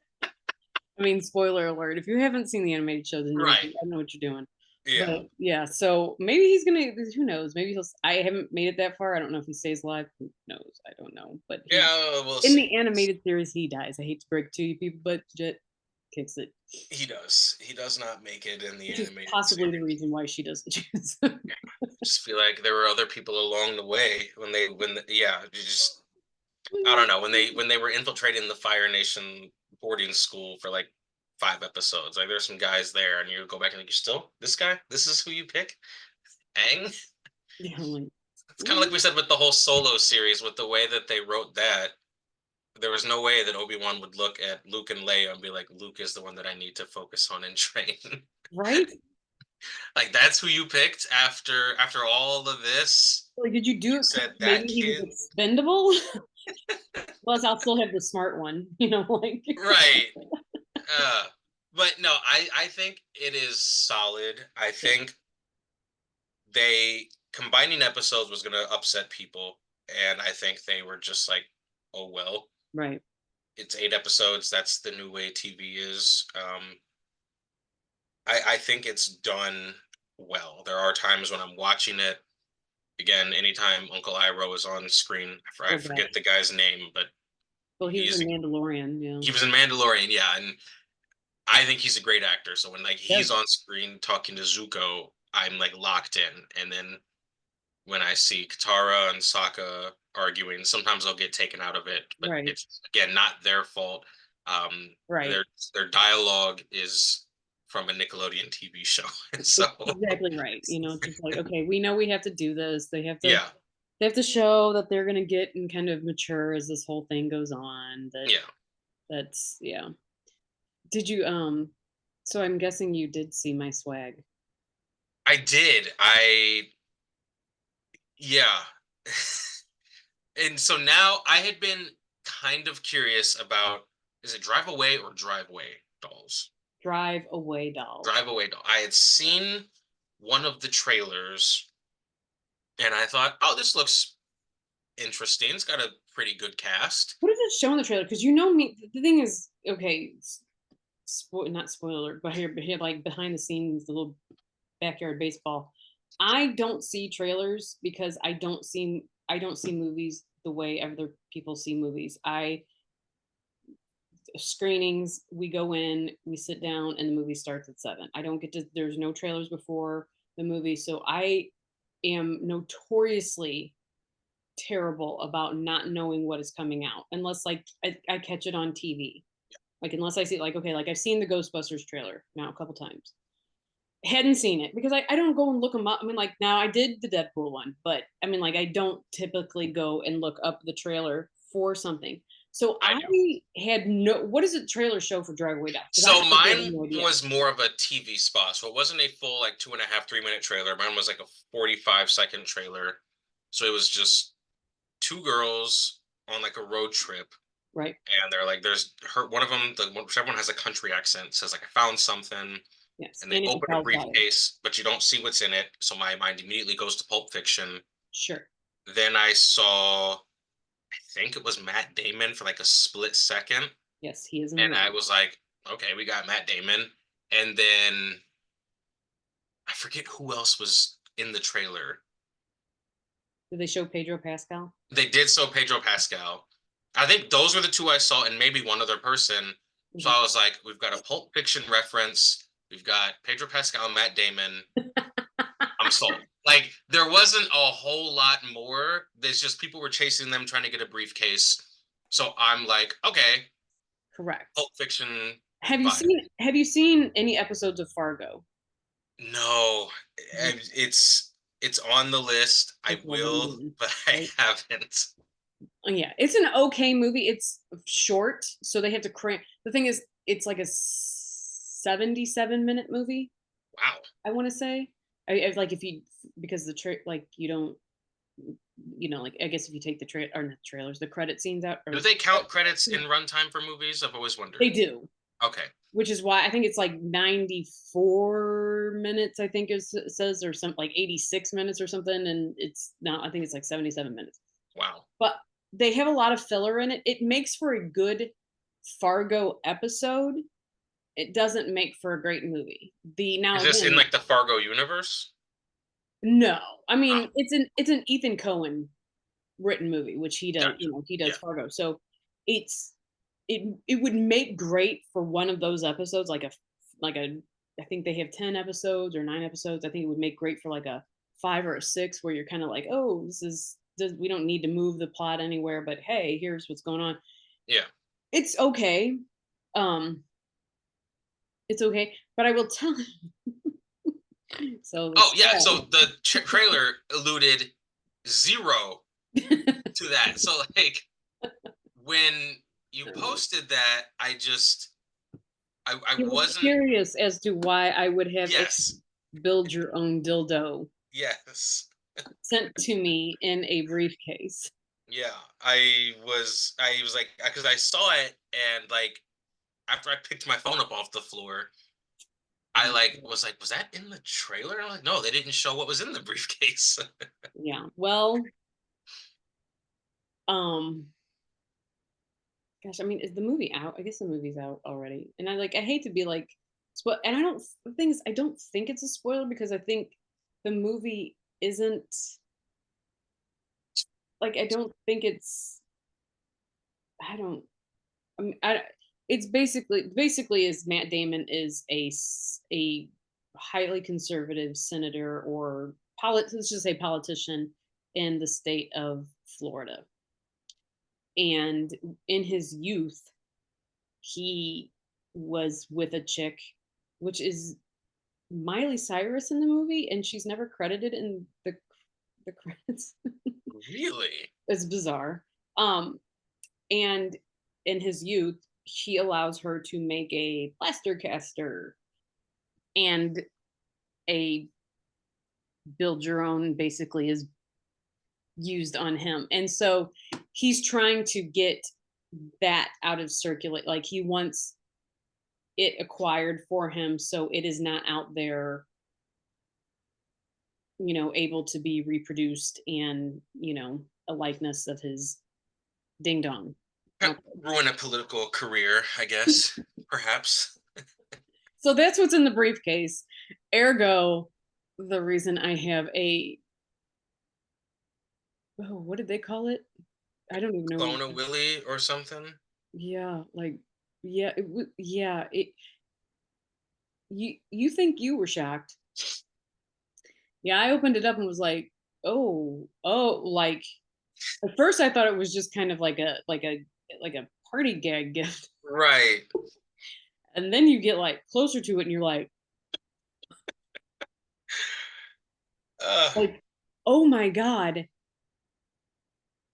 I mean, spoiler alert. If you haven't seen the animated show, then right. I know what you're doing. Yeah. But yeah, so maybe he's gonna, who knows? Maybe he'll, I haven't made it that far. I don't know if he stays alive. Who knows? I don't know. But he, Yeah, we'll in see. the animated series, he dies. I hate to break it to you people, but Jet kicks it. He does. He does not make it in the Which is animated possibly the series. reason why she doesn't choose. Just feel like there were other people along the way yeah, you just I don't know when they were infiltrating the Fire Nation boarding school for like 5 episodes. Like there's some guys there, and you go back and like, you still this guy? This is who you pick? Aang? Yeah, I'm like, It's kind of like we said with the whole Solo series, with the way that they wrote that. There was no way that Obi-Wan would look at Luke and Leia and be like, Luke is the one that I need to focus on and train. right? Like that's who you picked after all of this. Like, did you do You it because said maybe that he was kid, expendable? Plus, I'll still have the smart one, like. right? Uh, but no, I think it is solid. I Yeah, think they combining episodes was gonna upset people, and I think they were just like, oh well, right. it's 8 episodes. That's the new way TV is. I think it's done well. There are times when I'm watching it again. Anytime Uncle Iroh is on screen, I Oh forget gosh. the guy's name, but Well, he was he's in Mandalorian. Yeah. he was in Mandalorian, yeah, and I think he's a great actor. So when like he's Yes. on screen talking to Zuko, I'm like locked in. And then when I see Katara and Sokka arguing, sometimes I'll get taken out of it, but Right. it's again not their fault. Um, Right. their dialogue is from a Nickelodeon TV show, so Exactly right. It's just like, okay, we know we have to do this. yeah, They have to show that they're gonna get and kind of mature as this whole thing goes on. yeah, That's yeah. Did you so I'm guessing you did see my swag. I did. Yeah. And so now I had been kind of curious about, is it Drive Away or Driveway dolls? Drive away dolls. Drive Away doll. I had seen one of the trailers and I thought, oh, this looks interesting. It's got a pretty good cast. What does it show in the trailer? Because you know me, the thing is, okay, not spoiler, but here like behind the scenes, the little backyard baseball. I don't see trailers because I don't see movies the way other people see movies. I screenings, we go in, we sit down, and the movie starts at 7. I don't get to there's no trailers before the movie, so I am notoriously terrible about not knowing what is coming out unless like I catch it on TV. Like unless I see like okay, like I've seen the Ghostbusters trailer now a couple times. Hadn't seen it because I don't go and look them up. I mean, like now I did the Deadpool one, but I mean, like I don't typically go and look up the trailer for something. So I I do. had no. What does the trailer show for Drag Away Down? Because I So honestly have mine no idea. was more of a TV spot. So it wasn't a full like 2.5, 3 minute trailer. Mine was like a 45-second trailer. So it was just two girls on like a road trip, Right? and they're like, there's her. One of them, whichever one has a country accent, says like, "I found something," Yes. and they Annie open a McDowell's daughter. briefcase, but you don't see what's in it. So my mind immediately goes to Pulp Fiction. Sure. Then I saw, I think it was Matt Damon for like a split second, Yes, he is in the and I movie. was like, okay, we got Matt Damon. And then I forget who else was in the trailer. Did they show Pedro Pascal? They did so Pedro Pascal. I think those were the two I saw, and maybe one other person. So Okay. I was like, we've got a Pulp Fiction reference. We've got Pedro Pascal and Matt Damon. I'm sold. Like there wasn't a whole lot more. There's just people were chasing them trying to get a briefcase. So I'm like, okay, Correct. Pulp Fiction Have you vibe. seen Have you seen any episodes of Fargo? No, it's on the list. I It's well will, done, but I right? haven't. Yeah, it's an okay movie. It's short, so they have to cram. The thing is, it's like a 77-minute movie. Wow. I want to say, I like if you because like you don't, like I guess if you take the or not trailers, the credit scenes out, Do or they count credits in runtime for movies? I've always they wondered. do, Okay. which is why I think it's like 94 minutes. I think it says or something like 86 minutes or something, and it's now I think it's like 77 minutes. Wow. But they have a lot of filler in it. It makes for a good Fargo episode. It doesn't make for a great movie. The Is now this in again, like the Fargo universe? no, I Oh, mean it's an Ethan Cohen written movie, which he does. gotcha. He Yeah. does Fargo, so it's it would make great for one of those episodes, like a. I think they have 10 episodes or 9 episodes. I think it would make great for like a 5 or a 6, where you're kind of like, oh, we don't need to move the plot anywhere, but hey, here's what's going on. Yeah. It's okay. Um, it's okay, but I will tell you. So Oh, yeah. the So the trailer alluded zero to that. So like when you posted that, I you were wasn't. curious as to why I would have a Yes. build your own dildo Yes. sent to me in a briefcase. Yeah. I was like, because I saw it, and like after I picked my phone up off the floor, I like was like, was that in the trailer? And I'm like, no, they didn't show what was in the briefcase. Yeah. Well, um, gosh, I mean, is the movie out? I guess the movie's out already. And I hate to be like, and I don't, the thing is, I don't think it's a spoiler because I think the movie isn't, like, I don't think it's, I don't, I mean, it's basically is Matt Damon is a highly conservative senator or let's just say politician in the state of Florida. And in his youth, he was with a chick, which is Miley Cyrus in the movie, and she's never credited in the credits. Really? It's bizarre. Um, and in his youth, he allows her to make a plaster caster and a build your own basically is used on him. And so he's trying to get that out of circulate. Like he wants it acquired for him so it is not out there, able to be reproduced and, a likeness of his ding dong. Okay. Ruin a political career, I guess. Perhaps. So that's what's in the briefcase. Ergo, the reason I have a, oh, what did they call it? I don't even know what. Clone a Willy or something? Yeah, like, yeah, yeah. You think you were shocked? Yeah, I opened it up and was like, oh, like at first I thought it was just kind of like a party gag gift, Right. and then you get like closer to it and you're Uh, like, oh my god,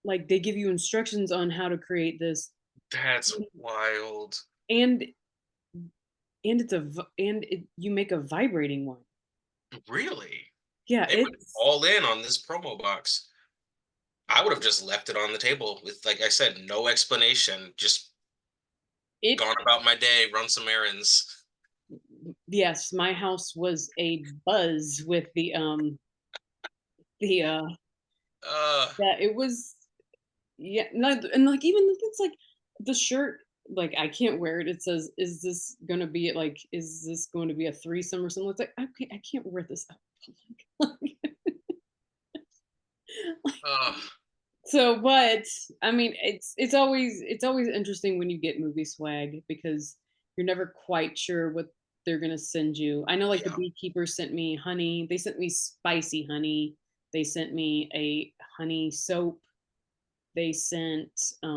like they give you instructions on how to create this, that's wild. and you make a vibrating one. Really? Yeah, They went it's all in on this promo box. I would have just left it on the table with, like I said, no explanation. Just it. gone about my day, run some errands. Yes, my house was a buzz with the Uh, yeah, it was. Yeah, no, and like even if it's like the shirt, like I can't wear it. It says, "Is this gonna be like? Is this going to be a threesome or something?" It's like I can't wear this out. uh, So, but I mean, it's always interesting when you get movie swag because you're never quite sure what they're gonna send you. I know, like the yeah. beekeeper sent me honey. They sent me spicy honey. They sent me a honey soap. They sent I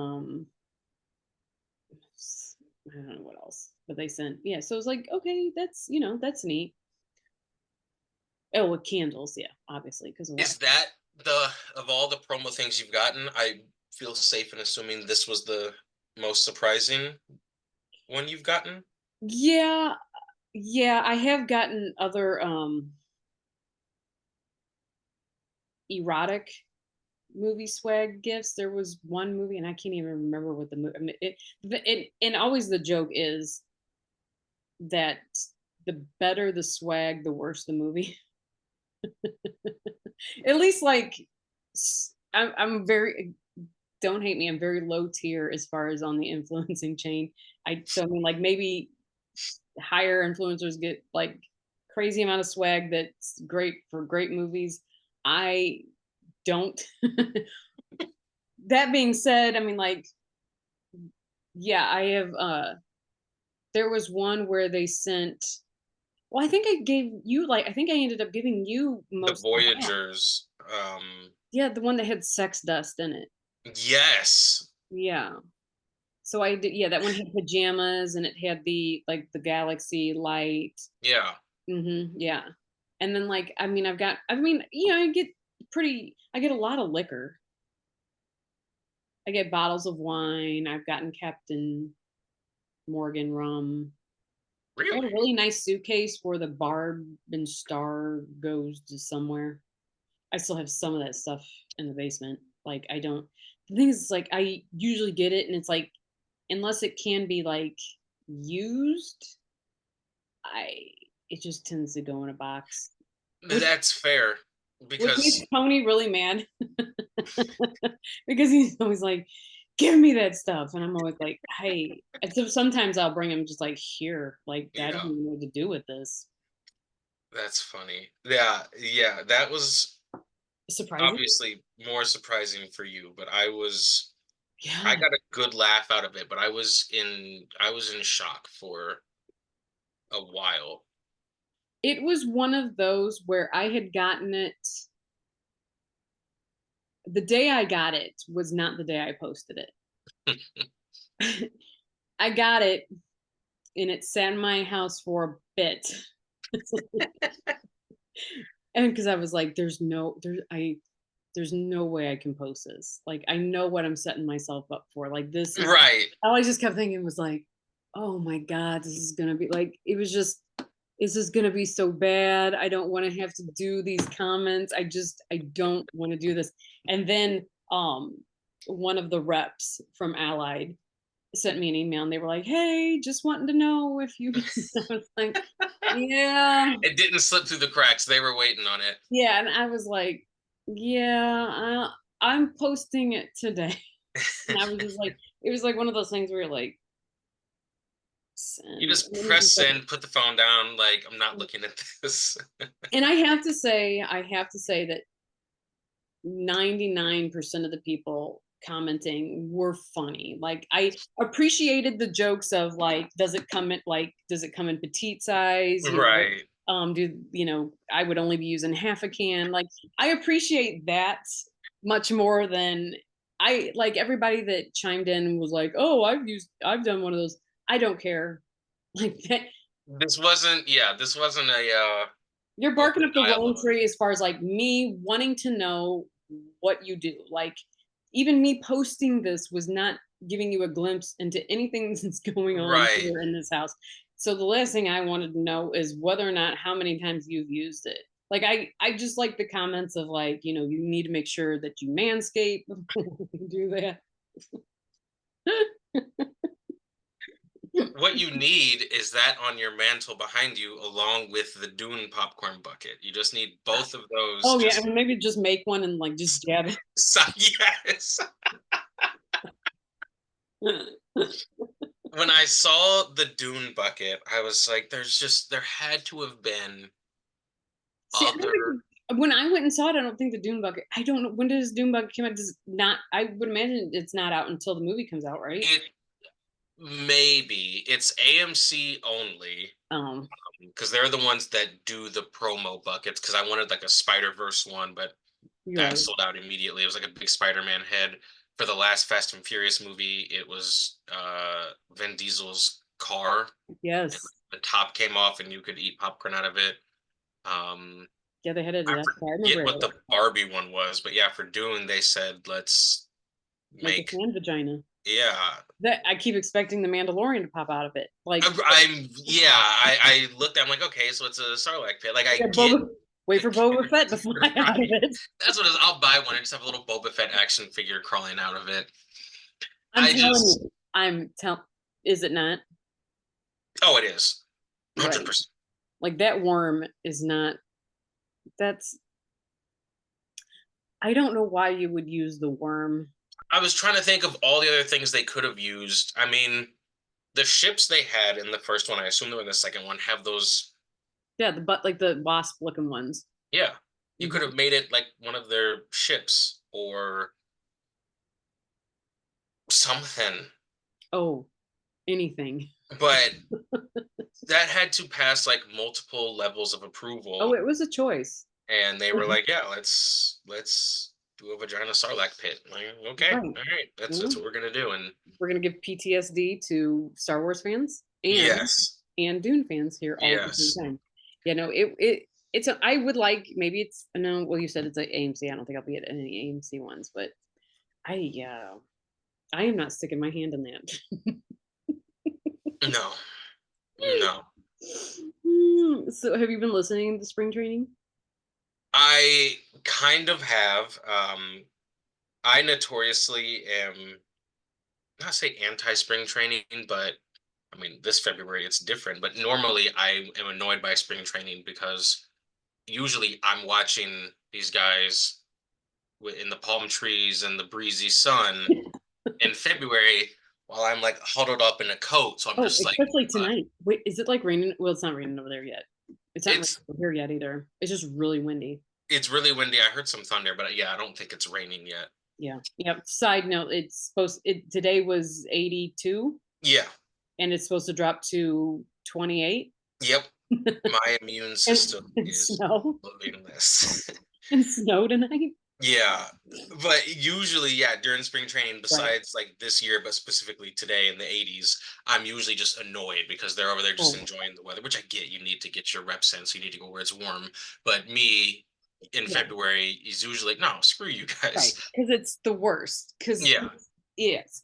don't know what else, but they sent, yeah. So it was like, okay, that's neat. Oh, with candles, yeah, obviously because of what. Is that the of all the promo things you've gotten? I feel safe in assuming this was the most surprising one you've gotten. Yeah, yeah. I have gotten other erotic movie swag gifts. There was one movie, and I can't even remember what the movie. I mean, and always the joke is that the better the swag, the worse the movie. At least like I'm very, don't hate me. I'm very low tier as far as on the influencing chain. I mean like maybe higher influencers get like crazy amount of swag that's great for great movies. I don't. That being said, I mean like yeah, I have there was one where they sent, well, I think I gave you like I think I ended up giving you The most of that. Voyagers. Yeah, the one that had sex dust in it. Yes. Yeah. So I did, yeah, that one had pajamas and it had the like the galaxy light. Yeah. Yeah. And then like I mean I get a lot of liquor. I get bottles of wine. I've gotten Captain Morgan rum. I got a Really? really nice suitcase where the barb and star goes to somewhere. I still have some of that stuff in the basement. Like I don't, the thing is like I usually get it and it's like unless it can be like used, I it just tends to go in a box, That's fair which makes because Tony really mad because he's always like, "Give me that stuff," and I'm always like, "Hey." And so sometimes I'll bring him just like here, like I don't yeah, even know what to do with this. that's funny. Yeah, yeah, that was Surprising? obviously more surprising for you, but I Yeah. got a good laugh out of it, but I was in shock for a while. It was one of those where I had gotten it. The day I got it was not the day I posted it. I got it and it sat in my house for a bit. And because I was like, there's no way I can post this. Like I know what I'm setting myself up for. Like this is Right. all I just kept thinking was like, oh my God, this is gonna be like it was just this is gonna be so bad. I don't want to have to do these comments. I don't want to do this. And then one of the reps from Allied sent me an email and they were like, hey, just wanting to know if you I was like, yeah, It didn't slip through the cracks. They were waiting on it. yeah. And I was like, yeah, I'm posting it today. And I was just like, it was like one of those things where you're like, You send. just And then it's press just like, send, put the phone down, like I'm not looking at this. and I have to say that 99% of the people commenting were funny. Like I appreciated the jokes of like, does it come in petite size? You know, Right. I would only be using half a can. Like I appreciate that much more than I like everybody that chimed in and was like, oh, I've done one of those. I don't care. Like that, This wasn't a you're barking open up the wrong dialogue. tree as far as like me wanting to know what you do. Like even me posting this was not giving you a glimpse into anything that's going on Right. here in this house. So the last thing I wanted to know is whether or not how many times you've used it. Like I just like the comments of like, you need to make sure that you manscape before you do that. What you need is that on your mantle behind you along with the Dune popcorn bucket. You just need both of those Oh yeah, I just mean maybe just make one and like just jab yes. it. When I saw the Dune bucket, I was like, there had to have been See, I don't other. think when I went and saw it, I don't think the Dune Buggy. I don't know when does Dune Buggy come out. Does it not? I would imagine it's not out until the movie comes out, right? It maybe it's AMC only Um, because they're the ones that do the promo buckets. Because I wanted like a Spider Verse one, but you're that right. sold out immediately. It was like a big Spider-Man head. For the last Fast and Furious movie, it was Vin Diesel's car, and Yes, the top came off, and you could eat popcorn out of it. yeah, they had it. I I remember forget what it. the Barbie one was, but yeah, for Dune, they said let's Make a make fan vagina. yeah. That I keep expecting the Mandalorian to pop out of it. Like, I'm yeah. I looked. I'm like, okay, so it's a Sarlacc pit. Like I yeah, get wait for Boba Fett to fly out of right. it. That's what it is. I'll buy one and just have a little Boba Fett action figure crawling out of it. I'm I telling just you, Is it not? oh, it is Right. 100%. Like that worm is not. That's. I don't know why you would use the worm. I was trying to think of all the other things they could have used. I mean, the ships they had in the first one, I assume they're in the second one, have those. Yeah, like the wasp looking ones. Yeah, you could Mhm. have made it like one of their ships or something. Oh, anything. But that had to pass like multiple levels of Oh, approval, it was a choice. and they were Mhm. like, "Yeah, let's do a vagina sarlacc pit." Like, okay, Right. all right, that's Yeah. what we're gonna do. And We're gonna give PTSD to Star Wars fans yes, and Dune fans here all at the same yes, time. You know, I would like maybe it's no. Well, you said it's like AMC. I don't think I'll be at any AMC ones, but yeah, I am not sticking my hand in that. no, no. So, have you been listening to Spring Training? I kind of have. I notoriously am not say anti spring training, but I mean this February it's different. But normally I am annoyed by spring training because usually I'm watching these guys in the palm trees and the breezy sun in February while I'm like huddled up in a coat. So I'm Oh, just like, especially tonight. Wait, is it like raining? Well, it's not raining over there yet. It's not raining it's over here yet either. It's just really windy. it's really windy. I heard some thunder, but yeah, I don't think it's raining yet. Yeah. Yeah. Side note, today was 82 Yeah. and it's supposed to drop to 28 Yep. My immune and, system and is snow loving this. and snow tonight. Yeah, but usually, yeah, during spring training, Right. besides like this year, but specifically today in the 80s, I'm usually just annoyed because they're over there just Oh, enjoying the weather, which I get. You need to get your reps in, so you need to go where it's warm. But me in yeah. February is usually like, no, screw you Right. guys. Because it's the worst. Because Yeah, yes,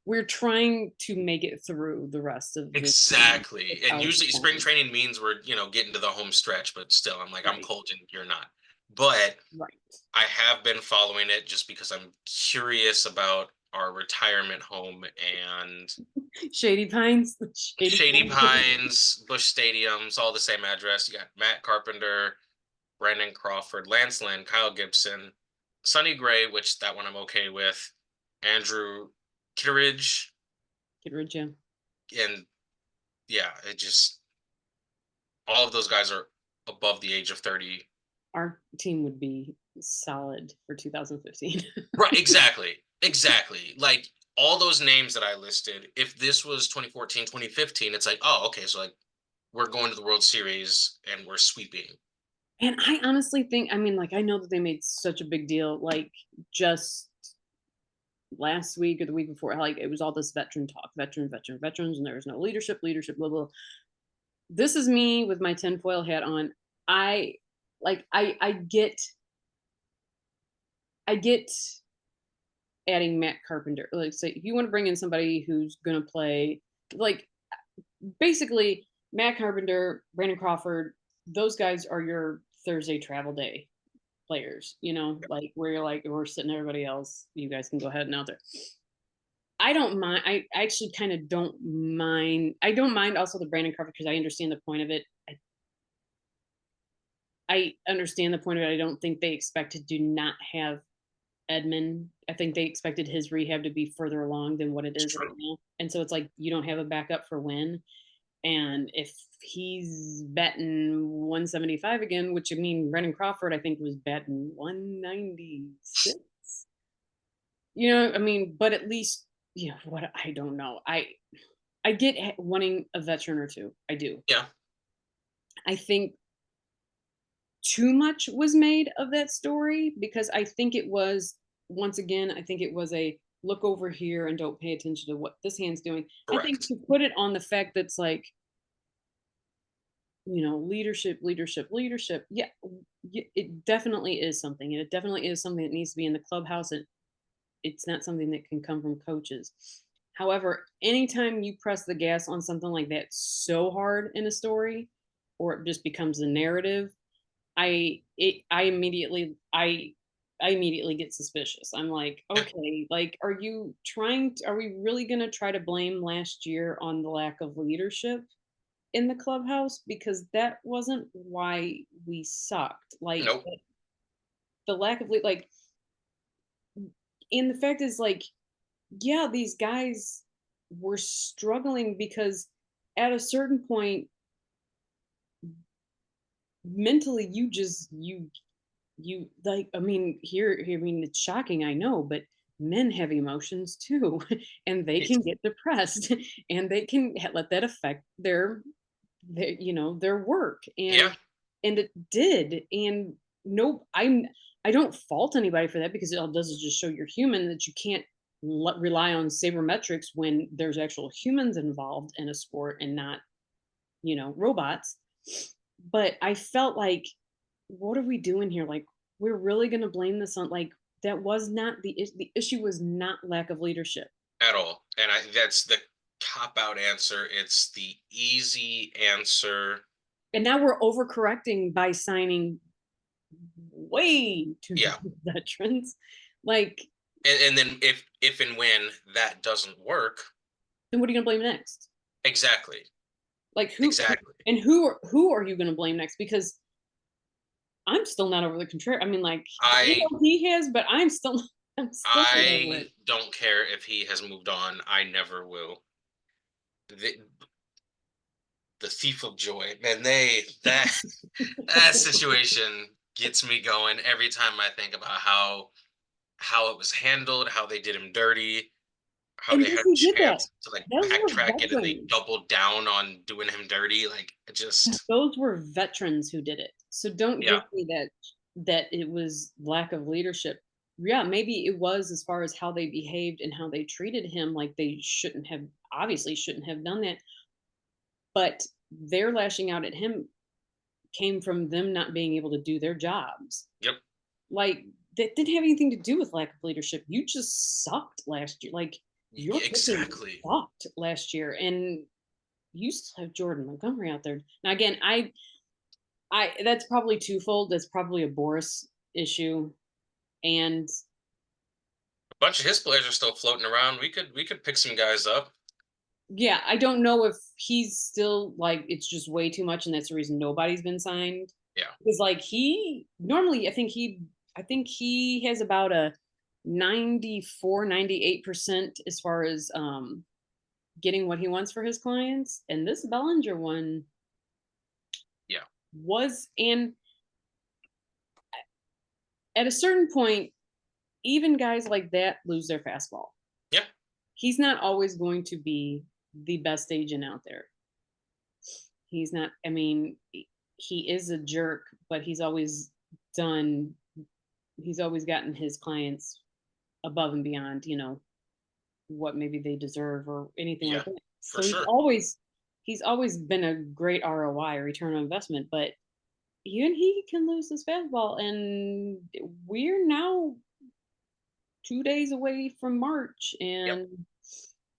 we're trying to make it through the rest of this exactly. And out usually spring time. training means we're, getting to the home stretch, but still, I'm like, I'm Right. cold and you're not. But Right. I have been following it just because I'm curious about our retirement home and Shady Pines. Shady Shady Pines. Pines, Bush Stadium's all the same address. You got Matt Carpenter, Brandon Crawford, Lance Lynn, Kyle Gibson, Sonny Gray, which that one I'm okay with, Andrew Kittredge, Get rid of you. and yeah, it just all of those guys are above the age of 30. Our team would be solid for 2015. Right, exactly. Exactly. Like all those names that I listed, if this was 2014, 2015, it's like, oh, okay, so like we're going to the World Series and we're sweeping. And I honestly think, I mean, like, I know that they made such a big deal, like, just last week or the week before, like, it was all this veteran talk, veterans, and there was no leadership, blah, blah. This is me with my tinfoil hat on. I like, I get adding Matt Carpenter. Like, say, if you want to bring in somebody who's going to play, like, basically, Matt Carpenter, Brandon Crawford, those guys are your Thursday travel day players, like where you're like, we're sitting everybody else, you guys can go ahead and out there. I don't mind. I actually kind of don't mind. I don't mind also the Brandon Crawford because I understand the point of it. I understand the point of it. I don't think they expected to not have Edmund. I think they expected his rehab to be further along than what it It's is right true. now. And so it's like you don't have a backup for when. And if he's batting 175 again, which I mean, Brendan Crawford, I think was batting 196. I mean, but at least, what I don't know. I get wanting a veteran or two. I do. Yeah, I think too much was made of that story because I think it was, once again, I think it was a look over here and don't pay attention to what this hand's doing. I think correct. to put it on the fact that's like, leadership. Yeah, it definitely is something. And it definitely is something that needs to be in the clubhouse. And it's not something that can come from coaches. However, anytime you press the gas on something like that so hard in a story, or it just becomes a narrative, I immediately get suspicious. I'm like, Yeah, okay, like, are we really going to try to blame last year on the lack of leadership in the clubhouse? Because that wasn't why we sucked. Like, nope. the lack of like, and the fact is, like, yeah, these guys were struggling because at a certain point, mentally, you like, I mean, here, I mean, it's shocking, I know, but men have emotions too, and they It's, can get depressed, and they can let that affect their work, yeah, and it did. And no, I don't fault anybody for that because it all does is just show you're human, that you can't rely on sabermetrics when there's actual humans involved in a sport and not robots. But I felt like, what are we doing here? Like, we're really going to blame this on, like, that was not the issue was not lack of leadership. at all. And that's the cop out answer. It's the easy answer. And now we're overcorrecting by signing way too Yeah. many veterans. Like, And then if and when that doesn't work, then what are you going to blame next? exactly. Like, Exactly. who are you going to blame next? Because I'm still not over the contrary. I mean, like, I I know he has, but I'm still not over I it. don't care if he has moved on. I never will. The thief of joy, man. That situation gets me going every time I think about how it was handled, how they did him dirty, how And they guess had who a did that? chance to like Those were backtrack it and they veterans. doubled down on doing him dirty. Like it just Those were veterans who did it. So don't yeah, give me that it was lack of leadership. Yeah, maybe it was as far as how they behaved and how they treated him, like they shouldn't have, obviously shouldn't have done that. But their lashing out at him came from them not being able to do their jobs. yep, Like, that didn't have anything to do with lack of leadership. You just sucked last year. Like, your pitching exactly. sucked last year, and you still have Jordan Montgomery out there. Now, again, I that's probably twofold. That's probably a Boris issue, and A bunch of his players are still floating around. We could pick some guys up. yeah, I don't know if he's still like, it's just way too much, and that's the reason nobody's been signed. Yeah, Because like, he normally, I think he has about a 94, 98% as far as getting what he wants for his clients. And this Bellinger one Yeah. was, and at a certain point, even guys like that lose their fastball. Yeah. He's not always going to be the best agent out there. He's not, I mean, he is a jerk, but done, he's always gotten his clients above and beyond, what maybe they deserve or anything Yeah. like that. For So sure. he's always been a great ROI, return on investment, but even he can lose his fastball, and we're now 2 days away from March, Yep. and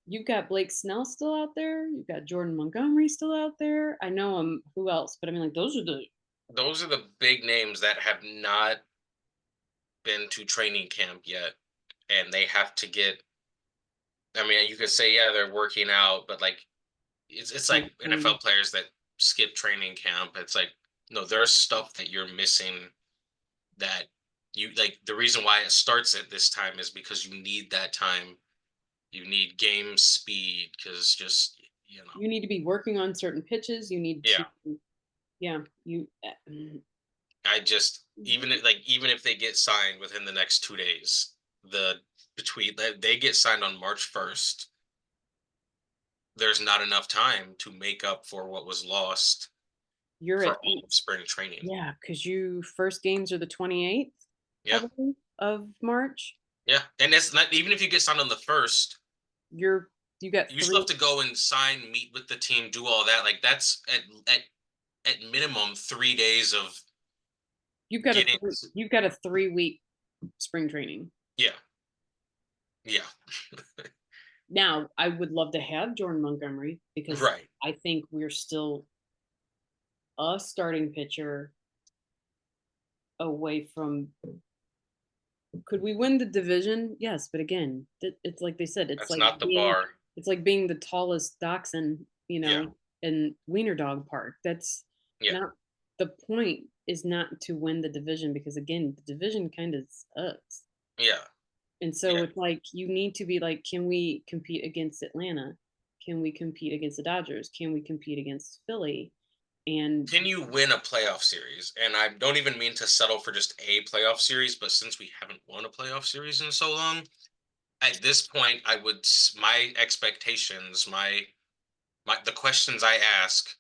you've got Blake Snell still out there. You've got Jordan Montgomery still out there. I know him. Who else? But I mean, like those are the Those are the big names that have not been to training camp yet, and they have to get. I mean, you could say, yeah, they're working out, but like it's like NFL players that skip training camp. It's like, no, there's stuff that you're missing that you like. The reason why it starts at this time is because you need that time. You need game speed because just you need to be working on certain pitches. You need to, yeah. yeah, I just even if they get signed within the next 2 days, the between they get signed on March 1st, there's not enough time to make up for what was lost you're for at all of spring training. yeah, because you first games are the 28th, I Yeah. believe, of March. Yeah. And that's not even if you get signed on the first, You're you got you still three. have to go and sign, meet with the team, do all that. Like that's at minimum 3 days of getting You've got a 3 week spring training. yeah. Yeah. Now, I would love to have Jordan Montgomery because Right. I think we're still a starting pitcher away from. Could we win the division? Yes, but again, it's like they said, That's not the bar. it's like being the tallest dachshund, Yeah. in Wiener Dog Park. That's Yeah. not the point. Is not to win the division because again, the division kind of sucks. Yeah. And so Yeah. it's like you need to be like, can we compete against Atlanta? Can we compete against the Dodgers? Can we compete against Philly? And Can you win a playoff series? And I don't even mean to settle for just a playoff series, but since we haven't won a playoff series in so long, at this point, my expectations, my the questions I ask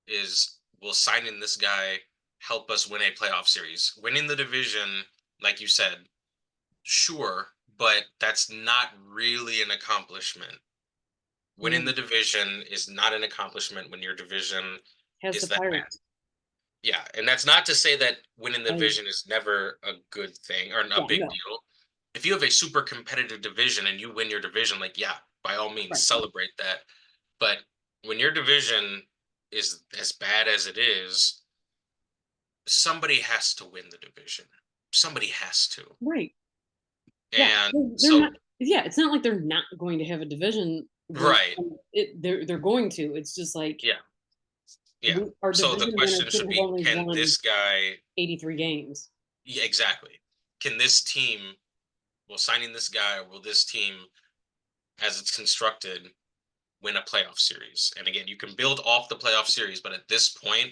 is, will signing this guy help us win a playoff series? Winning the division, like you said, sure, but that's not really an accomplishment. Winning the mm, division is not an accomplishment when your division has the is that bad. Pirates. Yeah, and that's not to say that winning the And division is never a good thing or a yeah, big no, deal. If you have a super competitive division and you win your division, like yeah, by all means right, celebrate that. But when your division is as bad as it is, somebody has to win the division. Somebody has to. right. Yeah, And they're not. so Yeah, it's not like they're not going to have a division win. right. They're going to. It's just like Yeah. Yeah. our So the division winner question should shouldn't have be, only can won this guy 83 games. yeah, exactly. Can this team, will signing this guy, or will this team as it's constructed win a playoff series? And again, you can build off the playoff series, but at this point,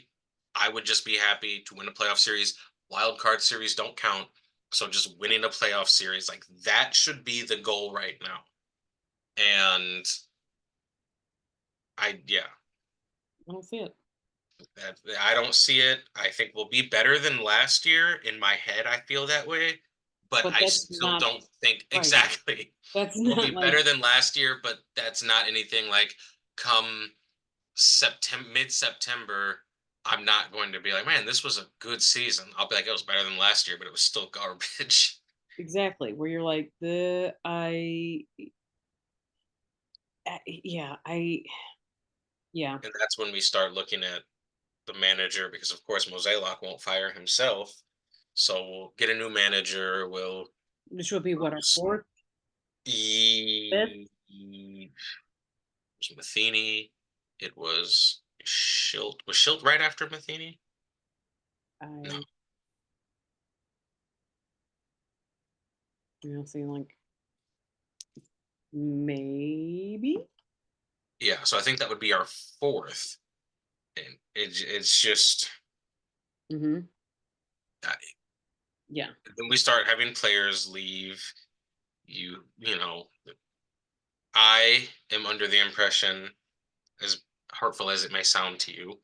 I would just be happy to win a playoff series. Wild card series don't count. So just winning a playoff series, like that should be the goal right now. And yeah, I don't see it. I don't see it. I think we'll be better than last year. In my head, I feel that way, but But I that's still not don't think right. exactly. That's We'll not be like better than last year, but that's not anything like come mid-September. I'm not going to be like, man, this was a good season. I'll be like, it was better than last year, but it was still garbage. exactly where you're like yeah, yeah. And that's when we start looking at the manager because, of course, Mosaic won't fire himself. So we'll get a new manager. This will be what, our We'll fourth, fifth. was Matheny. It was Schilt. Was Schilt right after Matheny? No. I see like maybe. Yeah, so I think that would be our fourth, and it's just Hmm. uh, Yeah. then we start having players leave. You know, I am under the impression, as hurtful as it may sound to you,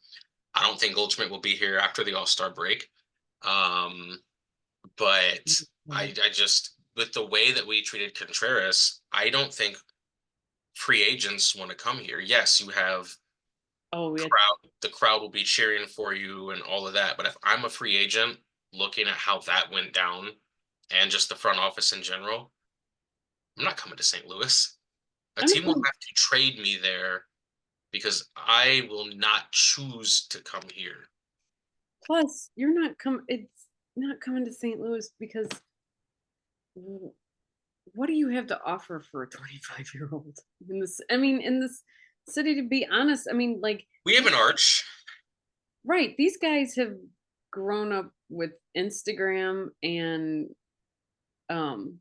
I don't think Goldschmidt will be here after the All Star break. Um, but Mhm. I just with the way that we treated Contreras, I don't think free agents want to come here. Yes, you have Oh, yeah. the crowd will be cheering for you and all of that. But if I'm a free agent looking at how that went down and just the front office in general, I'm not coming to St. Louis. A I'm not team will gonna, have to trade me there because I will not choose to come here. plus, you're not coming. It's not coming to St. Louis because what do you have to offer for a 25-year-old in this? I mean, in this city, to be honest, I mean, like, We have these, an arch. right, these guys have grown up with Instagram and, um,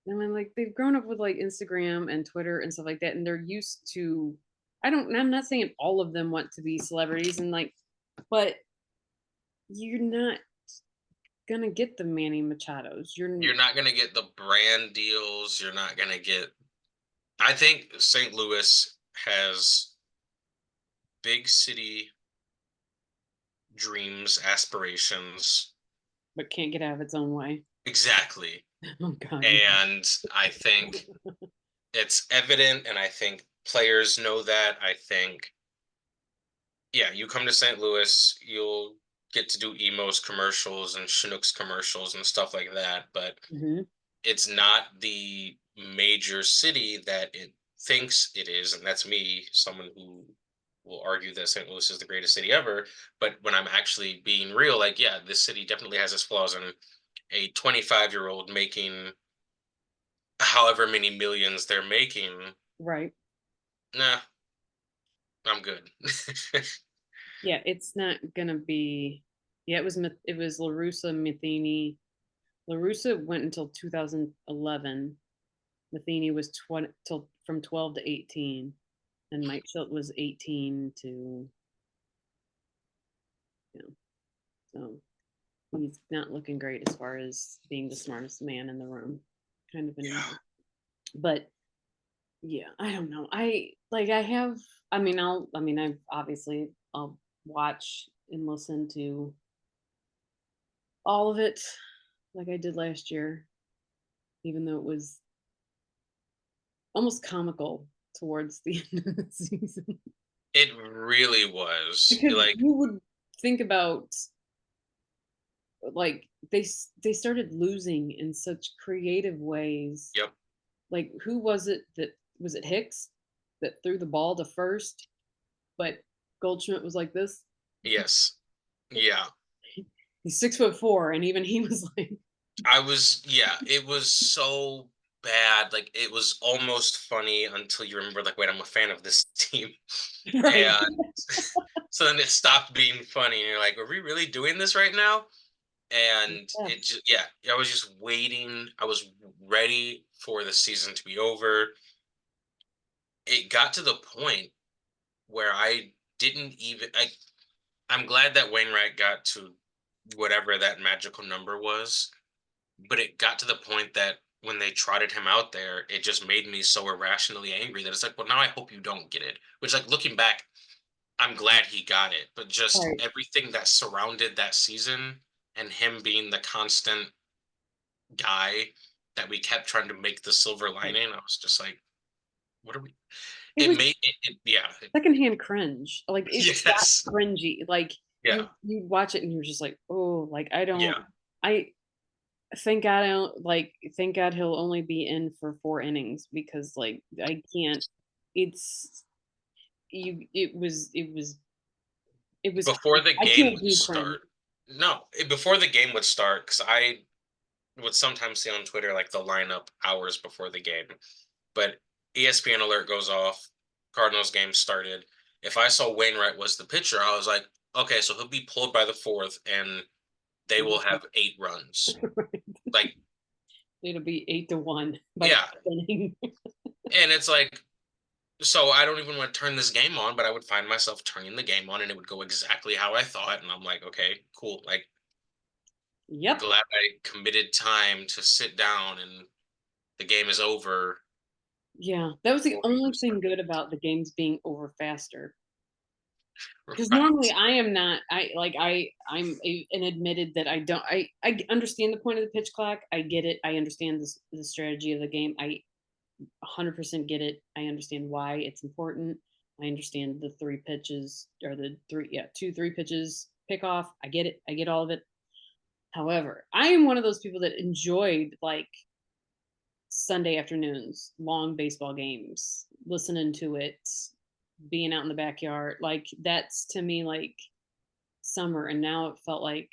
I mean, like, they've grown up with like Instagram and Twitter and stuff like that, and they're used to. I'm not saying all of them want to be celebrities and like, but you're not gonna get the Manny Machados. You're not going to get the brand deals. You're not going to get. I think St. Louis has big city dreams, aspirations. But can't get out of its own way. Exactly. Oh God. And I think it's evident, and I think players know that. I think, yeah, you come to St. Louis, you'll get to do emos commercials and Chinooks commercials and stuff like that, but Hmm. it's not the major city that it thinks it is, and that's me, someone who will argue that St. Louis is the greatest city ever. But when I'm actually being real, like, yeah, this city definitely has its flaws, and a 25-year-old making however many millions they're making, Right. nah, I'm good. Yeah, it's not gonna be. Yeah, it was Larusa Matheny. Larusa went until 2011. Matheny was 20 till from 12 to 18, and Mike Schilt was 18 to, you know, so he's not looking great as far as being the smartest man in the room, kind of Yeah, anymore. But yeah, I don't know. I have. I mean, I'll watch and listen to all of it like I did last year, even though it was almost comical towards the end of the season. it really was. Because Like, you would think about, like, they started losing in such creative ways. yep, Like, who was it that was it Hicks that threw the ball to first, but Goldschmidt was like this. yes, yeah. He's 6'4", and even he was like, Yeah, it was so bad. Like, it was almost funny until you remember, like, wait, I'm a fan of this team. right, And so then it stopped being funny. And you're like, are we really doing this right now? And it yes, just, yeah, I was just waiting. I was ready for the season to be over. It got to the point where I didn't even, I'm glad that Wainwright got to whatever that magical number was, but it got to the point that when they trotted him out there, it just made me so irrationally angry that it's like, well, now I hope you don't get it. Which, like, looking back, I'm glad he got it, but just right. everything that surrounded that season and him being the constant guy that we kept trying to make the silver Right. lining, I was just like, what are we? It It was made it yeah, secondhand cringe. Like, it got yes, cringy. Like, yeah, you watch it and you're just like, oh, like, I don't. yeah. I thank God I don't like. Thank God he'll only be in for 4 innings because, like, I can't. It's you. It was. Before the I game can't would do cringe. start, no, before the game would start, because I would sometimes see on Twitter like the lineup hours before the game, but ESPN alert goes off. Cardinals game started. If I saw Wainwright was the pitcher, I was like, okay, so he'll be pulled by the fourth, and they will have 8 runs. Like, It'll be 8-1 by the yeah, fifth inning. and it's like So I don't even want to turn this game on, but I would find myself turning the game on and it would go exactly how I thought. And I'm like, okay, cool. Like, Yep. glad I committed time to sit down and the game is over Yeah, that was the before we only thing start. good about the games being over faster. Because normally Right. I am not. I'm an admitted that I don't. I understand the point of the pitch clock. I get it. I understand the strategy of the game. I 100% get it. I understand why it's important. I understand the three pitches or the three, yeah, two, three pitches pick off. I get it. I get all of it. However, I am one of those people that enjoyed like Sunday afternoons, long baseball games, listening to it, being out in the backyard. Like that's to me like summer. And now it felt like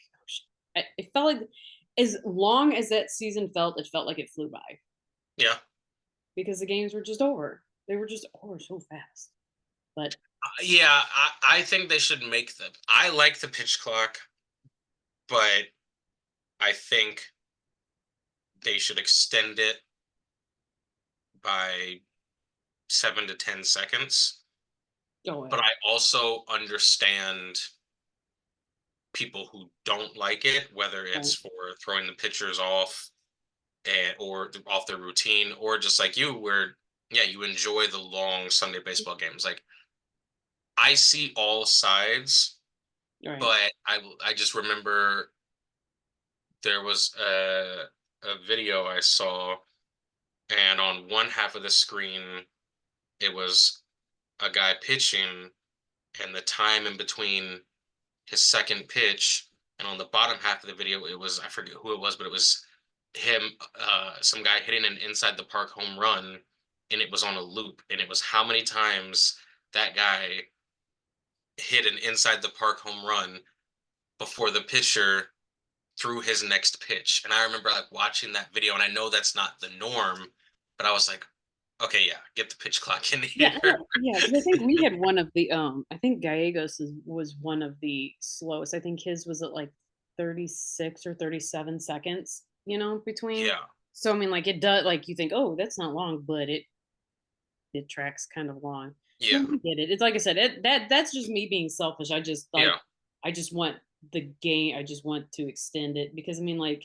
it felt like as long as that season felt, it felt like it flew by Yeah. because the games were just over. They were just over so fast. But Yeah. I think they should make them. I like the pitch clock, but I think they should extend it by 7 to 10 seconds. go But ahead. I also understand people who don't like it, whether it's Right. for throwing the pitchers off or off their routine, or just like you, where yeah, you enjoy the long Sunday baseball games. Like I see all sides, Right. but I just remember there was a video I saw, and on one half of the screen it was a guy pitching, and the time in between his second pitch, and on the bottom half of the video it was, I forget who it was, but it was him, some guy hitting an inside the park home run, and it was on a loop, and it was how many times that guy hit an inside the park home run before the pitcher threw his next pitch. And I remember like watching that video, and I know that's not the norm, but I was like, okay, yeah, get the pitch clock in Yeah, here. yeah, because I think we had one of the I think Gallegos was one of the slowest. I think his was at like 36 or 37 seconds, between. Yeah, So I mean like it does like you think, "Oh, that's not long," but it tracks kind of long. yeah, No, I get it. It's like I said, that's just me being selfish. I just like yeah, I just want the game. I just want to extend it because I mean, like,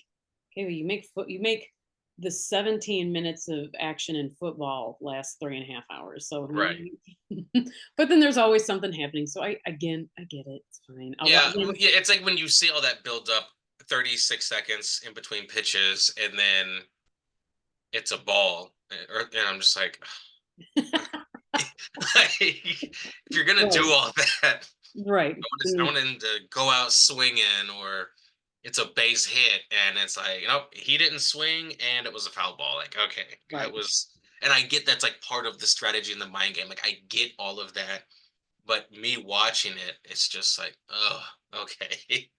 okay, well, you make the 17 minutes of action in football last 3.5 hours. So I right. mean, but then there's always something happening. So I get it. It's fine. Yeah, Again, yeah, it's like when you see all that build up, 36 seconds in between pitches, and then it's a ball. And I'm just like, like, if you're gonna do right, all that, right, I then want him to go out swinging, or it's a base hit, and it's like, he didn't swing, and it was a foul ball. Like, okay, it right. was, and I get that's like part of the strategy in the mind game. Like, I get all of that, but me watching it, it's just like, oh, okay.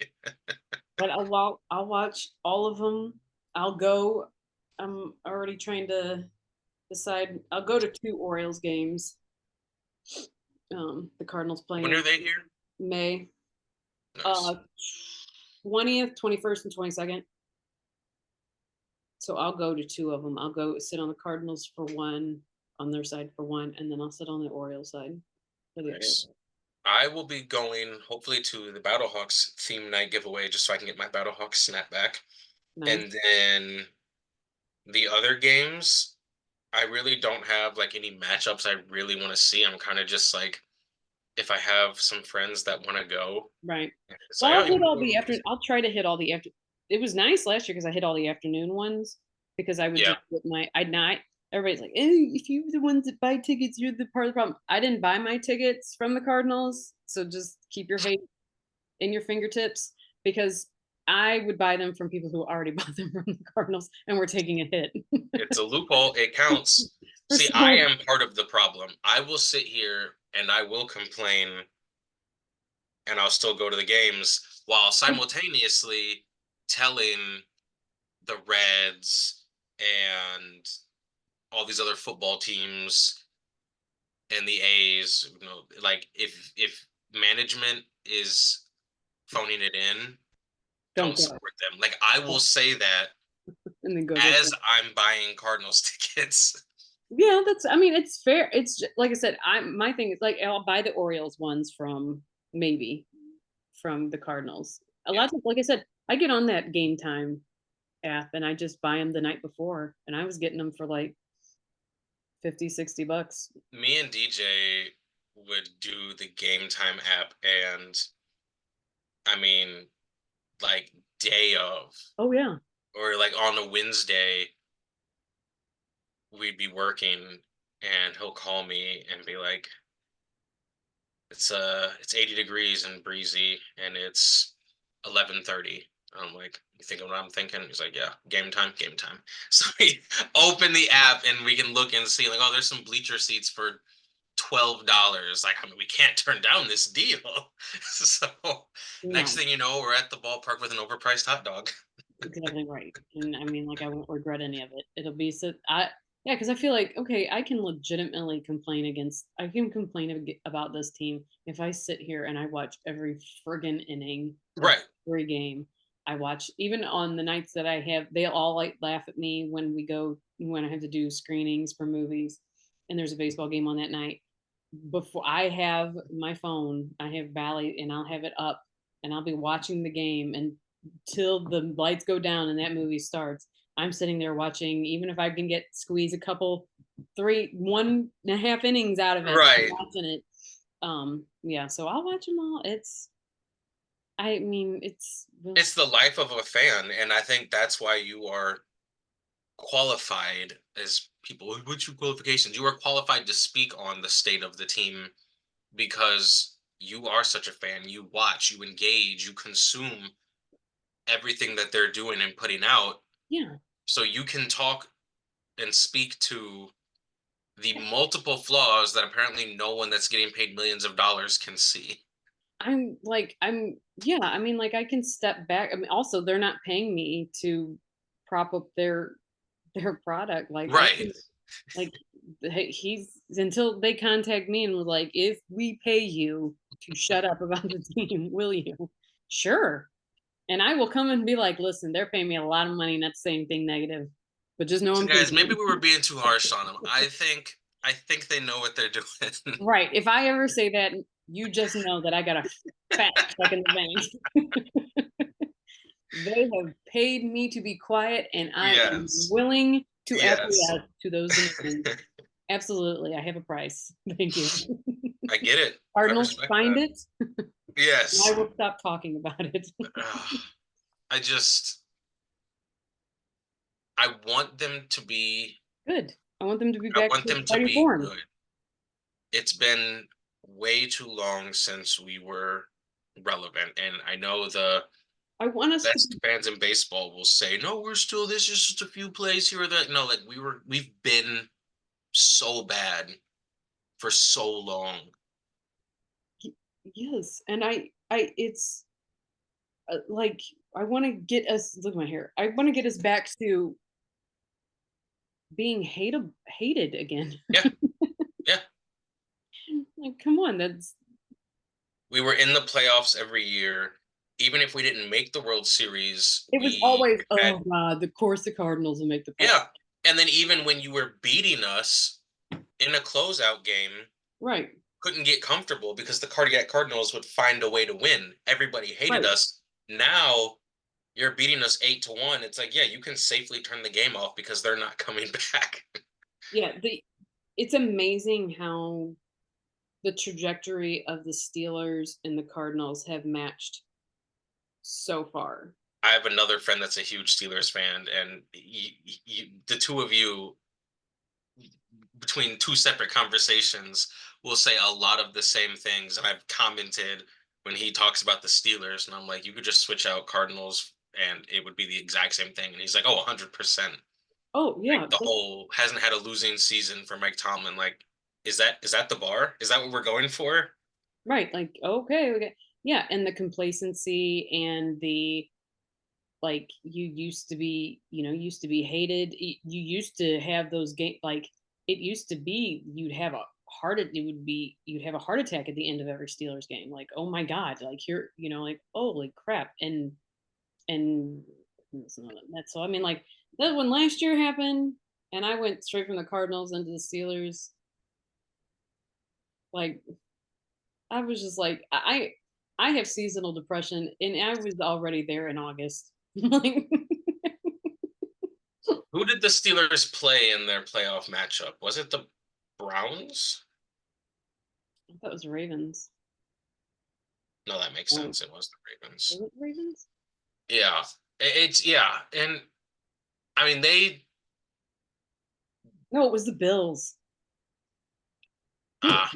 But I'll watch all of them. I'll go. I'm already trying to decide. I'll go to two Orioles games. The Cardinals When playing are they here? May Nice. uh 20th, 21st, and 22nd. So I'll go to two of them. I'll go sit on the Cardinals for one, on their side for one, and then I'll sit on the Orioles side for the other. Nice. I will be going hopefully to the Battlehawks theme night giveaway just so I can get my Battlehawks snapback. And Nice. then the other games, I really don't have like any matchups I really want to see. I'm kind of just like, if I have some friends that want to go, Right. it's Well, like, oh, I'll you hit want to all go? the after. I'll try to hit all the after. It was nice last year because I hit all the afternoon ones because I would Yeah, just get my. I'd not. Everybody's like, if you're the ones that buy tickets, you're the part of the problem. I didn't buy my tickets from the Cardinals, so just keep your hate in your fingertips because I would buy them from people who already bought them from the Cardinals and were taking a hit. it's a loophole. It counts. For See, I someone, am part of the problem. I will sit here and I will complain, and I'll still go to the games while simultaneously telling the Reds and all these other football teams and the A's, like if management is phoning it in, don't don't go. support them. Like I will say that And then go to as I'm buying Cardinals tickets. Yeah, that's I mean, it's fair. Like I said, my thing is like I'll buy the Orioles ones from maybe from the Cardinals. A Yeah. lot of like I said, I get on that Game Time app and I just buy them the night before and I was getting them for like 50, $60. Me and DJ would do the Game Time app, and I mean, like day of, Oh yeah. or like on a Wednesday, we'd be working, and he'll call me and be like, it's 80 degrees and breezy, and it's 11:30. I'm like, you thinking what I'm thinking? He's like, yeah, game time, game time. So we open the app and we can look and see like, oh, there's some bleacher seats for $12. Like, I mean, we can't turn down this deal. So next No. thing you know, we're at the ballpark with an overpriced hot dog. Exactly right. And I mean, like, I won't regret any of it. It'll be so yeah, because I feel like okay, I can legitimately complain against. I can complain about this team if I sit here and I watch every friggin' inning of Right. every game. I watch even on the nights that I have. They all like laugh at me when we go when I have to do screenings for movies, and there's a baseball game on that night. Before I have my phone, I have Bally, and I'll have it up, and I'll be watching the game and till the lights go down and that movie starts. I'm sitting there watching, even if I can get squeeze a couple, three, 1.5 innings out of it, I'm Right. watching it. Yeah, so I'll watch them all. I mean, it's well, It's the life of a fan, and I think that's why you are qualified as people. What's your qualifications? You are qualified to speak on the state of the team because you are such a fan. You watch, you engage, you consume everything that they're doing and putting out. yeah. So you can talk and speak to the multiple flaws that apparently no one that's getting paid millions of dollars can see. Yeah. I mean, like I can step back. I mean, also they're not paying me to prop up their product. Like I Right. can like he's until they contact me and was like, if we pay you to shut up about the team, will you? Sure. And I will come and be like, listen, they're paying me a lot of money, not saying anything negative, but just know So I'm guys, maybe thinking we were being too harsh on them. I think they know what they're doing. right. If I ever say that, you just know that I got a fat check in the bank. They have paid me to be quiet, and I am Yes. willing to Yes. acquiesce to those demands. Absolutely, I have a price. Thank you. I get it. I Cardinals, respect find that. it. I Yes. will stop talking about it. I just I want them to be Good. I want them to be I back want to them to fighting be for him. good. It's been way too long since we were relevant, and I know the I want us to best fans in baseball will say, "No, we're still this is just a few plays here or that." No, like we've been so bad for so long. yes, and it's like I want to get us. Look at my hair. I want to get us back to being hated again. Yeah, yeah. Like, come on, that's We were in the playoffs every year. Even if we didn't make the World Series, it was we always had oh god, the course the Cardinals will make the playoffs. yeah. And then even when you were beating us in a closeout game, Right, couldn't get comfortable because the Cardiac Cardinals would find a way to win. Everybody hated right. us. Now you're beating us 8-1. It's like, yeah, you can safely turn the game off because they're not coming back. Yeah, the it's amazing how the trajectory of the Steelers and the Cardinals have matched so far. I have another friend that's a huge Steelers fan, and the two of you, between two separate conversations, will say a lot of the same things. And I've commented when he talks about the Steelers, and I'm like, you could just switch out Cardinals and it would be the exact same thing. And he's like, oh, 100%. Oh Like yeah, the whole hasn't had a losing season for Mike Tomlin. Like, is that the bar? Is that what we're going for? right. Like okay, okay, yeah, and the complacency and the like you used to be, used to be hated. You used to have those game like it used to be you'd have a heart attack at the end of every Steelers game. Like oh my god, like you're like holy crap, and that's so I mean like that when last year happened. and I went straight from the Cardinals into the Steelers. Like I was just like I have seasonal depression, and I was already there in August. Like Who did the Steelers play in their playoff matchup? Was it the Browns? I thought it was Ravens. No, that makes Oh, sense. It was the was Ravens. it Ravens? Yeah. It's yeah, and I mean they No, it was the Bills. ah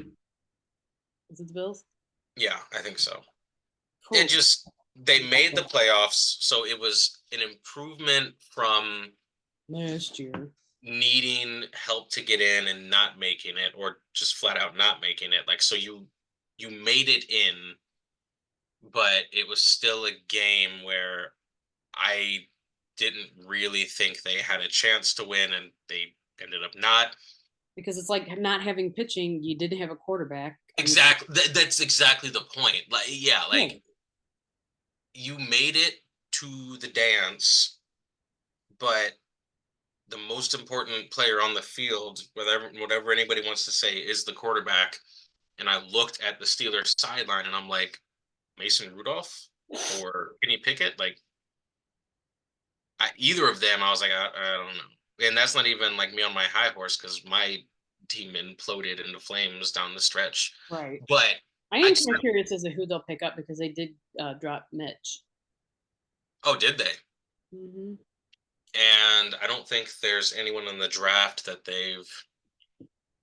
Was it the Bills? yeah, I think so. It Cool. just they made the playoffs, so it was an improvement from Last year. needing help to get in and not making it, or just flat out not making it. Like so you made it in, but it was still a game where I didn't really think they had a chance to win, and they ended up not. Because it's like not having pitching, you didn't have a quarterback. I mean, Exactly. That's exactly the point. Like, yeah, yeah, like you made it to the dance, but the most important player on the field, whatever anybody wants to say, is the quarterback. And I looked at the Steelers sideline and I'm like, Mason Rudolph or Kenny Pickett, like either of them, I was like, I don't know. And that's not even like me on my high horse because my team imploded into flames down the stretch. right. But I I am just, kind of curious as to who they'll pick up because they did drop Mitch. oh, did they? Hmm. And I don't think there's anyone in the draft that they've.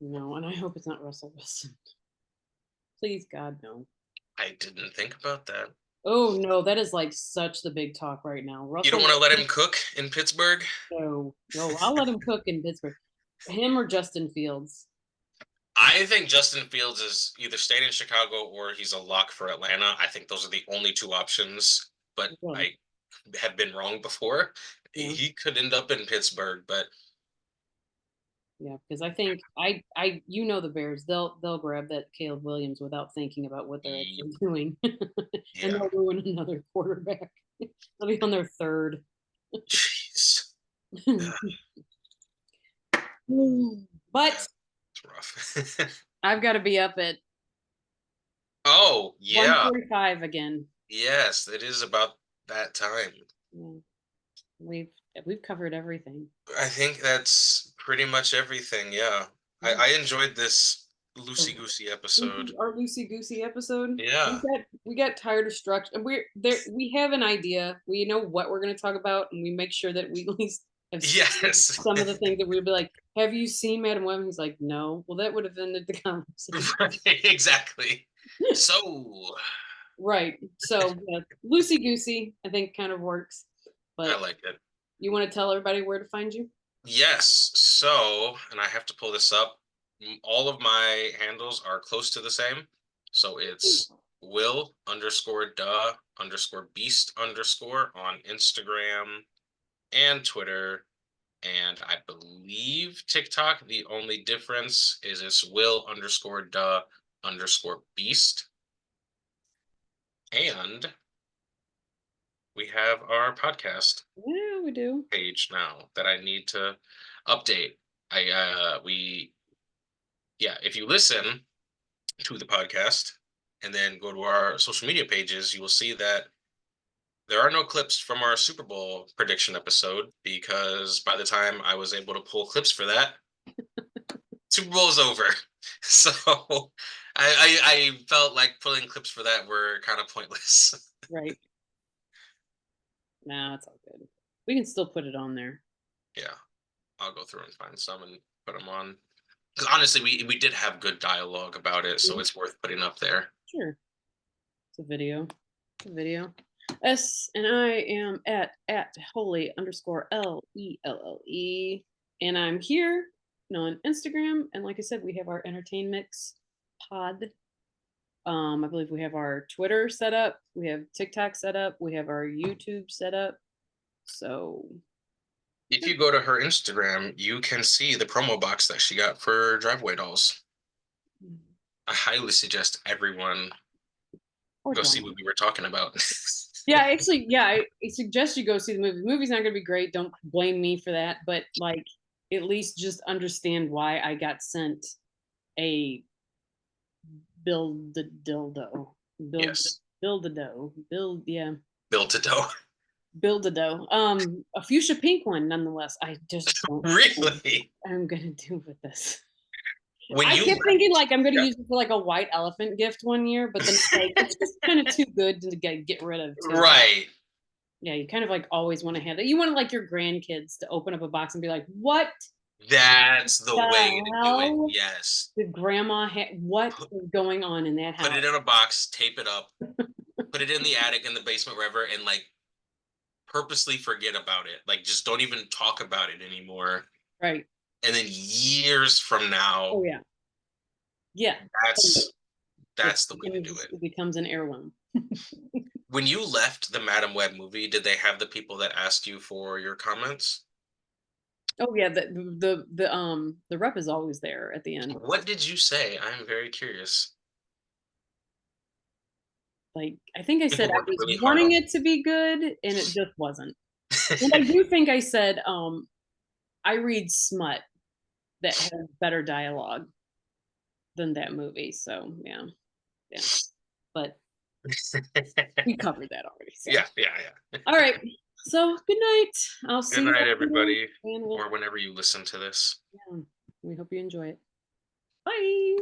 No, and I hope it's not Russell Wilson. Please, God, no. I didn't think about that. Oh no, that is like such the big talk right now. You don't Russell, want to let him cook in Pittsburgh? no, no, I'll let him cook in Pittsburgh. Him or Justin Fields. I think Justin Fields is either staying in Chicago or he's a lock for Atlanta. I think those are the only two options, but Really? I have been wrong before. Yeah, He could end up in Pittsburgh, but yeah. Because I think you know the Bears, they'll grab that Caleb Williams without thinking about what they're actually doing, and yeah. they'll ruin another quarterback. They'll be on their third. Jeez. But That's rough. I've got to be up at Oh, yeah. 1:45 again. Yes, it is about that time. Yeah, we've we've covered everything. I think that's pretty much everything. Yeah. Yeah. I enjoyed this loosey So, goosey episode. our Loosey Goosey episode. Yeah. We got tired of structure, and we're there. We have an idea. We know what we're going to talk about, and we make sure that we at least have Yes. some of the things that we'd be like. Have you seen Madam Web? He's like, no. Well, that would have ended the conversation. Right, exactly. So Right. So yeah, Loosey Goosey, I think, kind of works. I But like it. you want to tell everybody where to find you? Yes. So, and I have to pull this up. All of my handles are close to the same. So it's will underscore duh underscore beast underscore on Instagram and Twitter. And I believe TikTok, the only difference is it's will underscore duh underscore beast. And we have our podcast Yeah, we do. page now that I need to update. We yeah, if you listen to the podcast and then go to our social media pages, you will see that there are no clips from our Super Bowl prediction episode because by the time I was able to pull clips for that, Super Bowl is over. So I felt like pulling clips for that were kind of pointless. Right. Nah, it's all good. We can still put it on there. Yeah, I'll go through and find some and put them on. Because honestly, we did have good dialogue about it, so Mhm. it's worth putting up there. Sure. It's a video. It's a video. And I am at holy underscore LELLE. And I'm here on Instagram. And like I said, we have our entertain mix pod. I believe we have our Twitter set up, we have TikTok set up, we have our YouTube set up. So If you go to her Instagram, you can see the promo box that she got for Driveway Dolls. I highly suggest everyone or go see don't. what we were talking about. Yeah, actually, yeah, I suggest you go see the movie. The movie's not gonna be great. Don't blame me for that. But like at least just understand why I got sent a build the dildo. Build Yes. build the dough. Build yeah. Built to dough. Build a dough. A fuchsia pink one nonetheless. I just don't know what Really? I'm gonna do with this. When I you kept thinking left, like I'm gonna yeah, use it for like a white elephant gift one year, but then it's like it's just kind of too good to get rid of too. right. Yeah, you kind of like always want to have that. You want like your grandkids to open up a box and be like, "What That's the way the to do it. hell Yes. did grandma what Put, is going on in that put house?" it in a box, tape it up, put it in the attic, in the basement, wherever, and like purposely forget about it. Like just don't even talk about it anymore. Right. And then years from Oh now, yeah. Yeah. that's It that's the way to do it. becomes an heirloom. When you left the Madam Web movie, did they have the people that asked you for your comments? Oh yeah, the rep is always there at the end. What did you say? I'm very curious. Like I think I said People I worked was really hard wanting on it to be good and it just wasn't. And I it. do think I said I read smut that has better dialogue than that movie. So yeah, yeah. But we covered that already. So Yeah, yeah, yeah. all right. So good night. I'll Good see you night, later, everybody, and we'll or whenever you listen to this. yeah. We hope you enjoy it. Bye.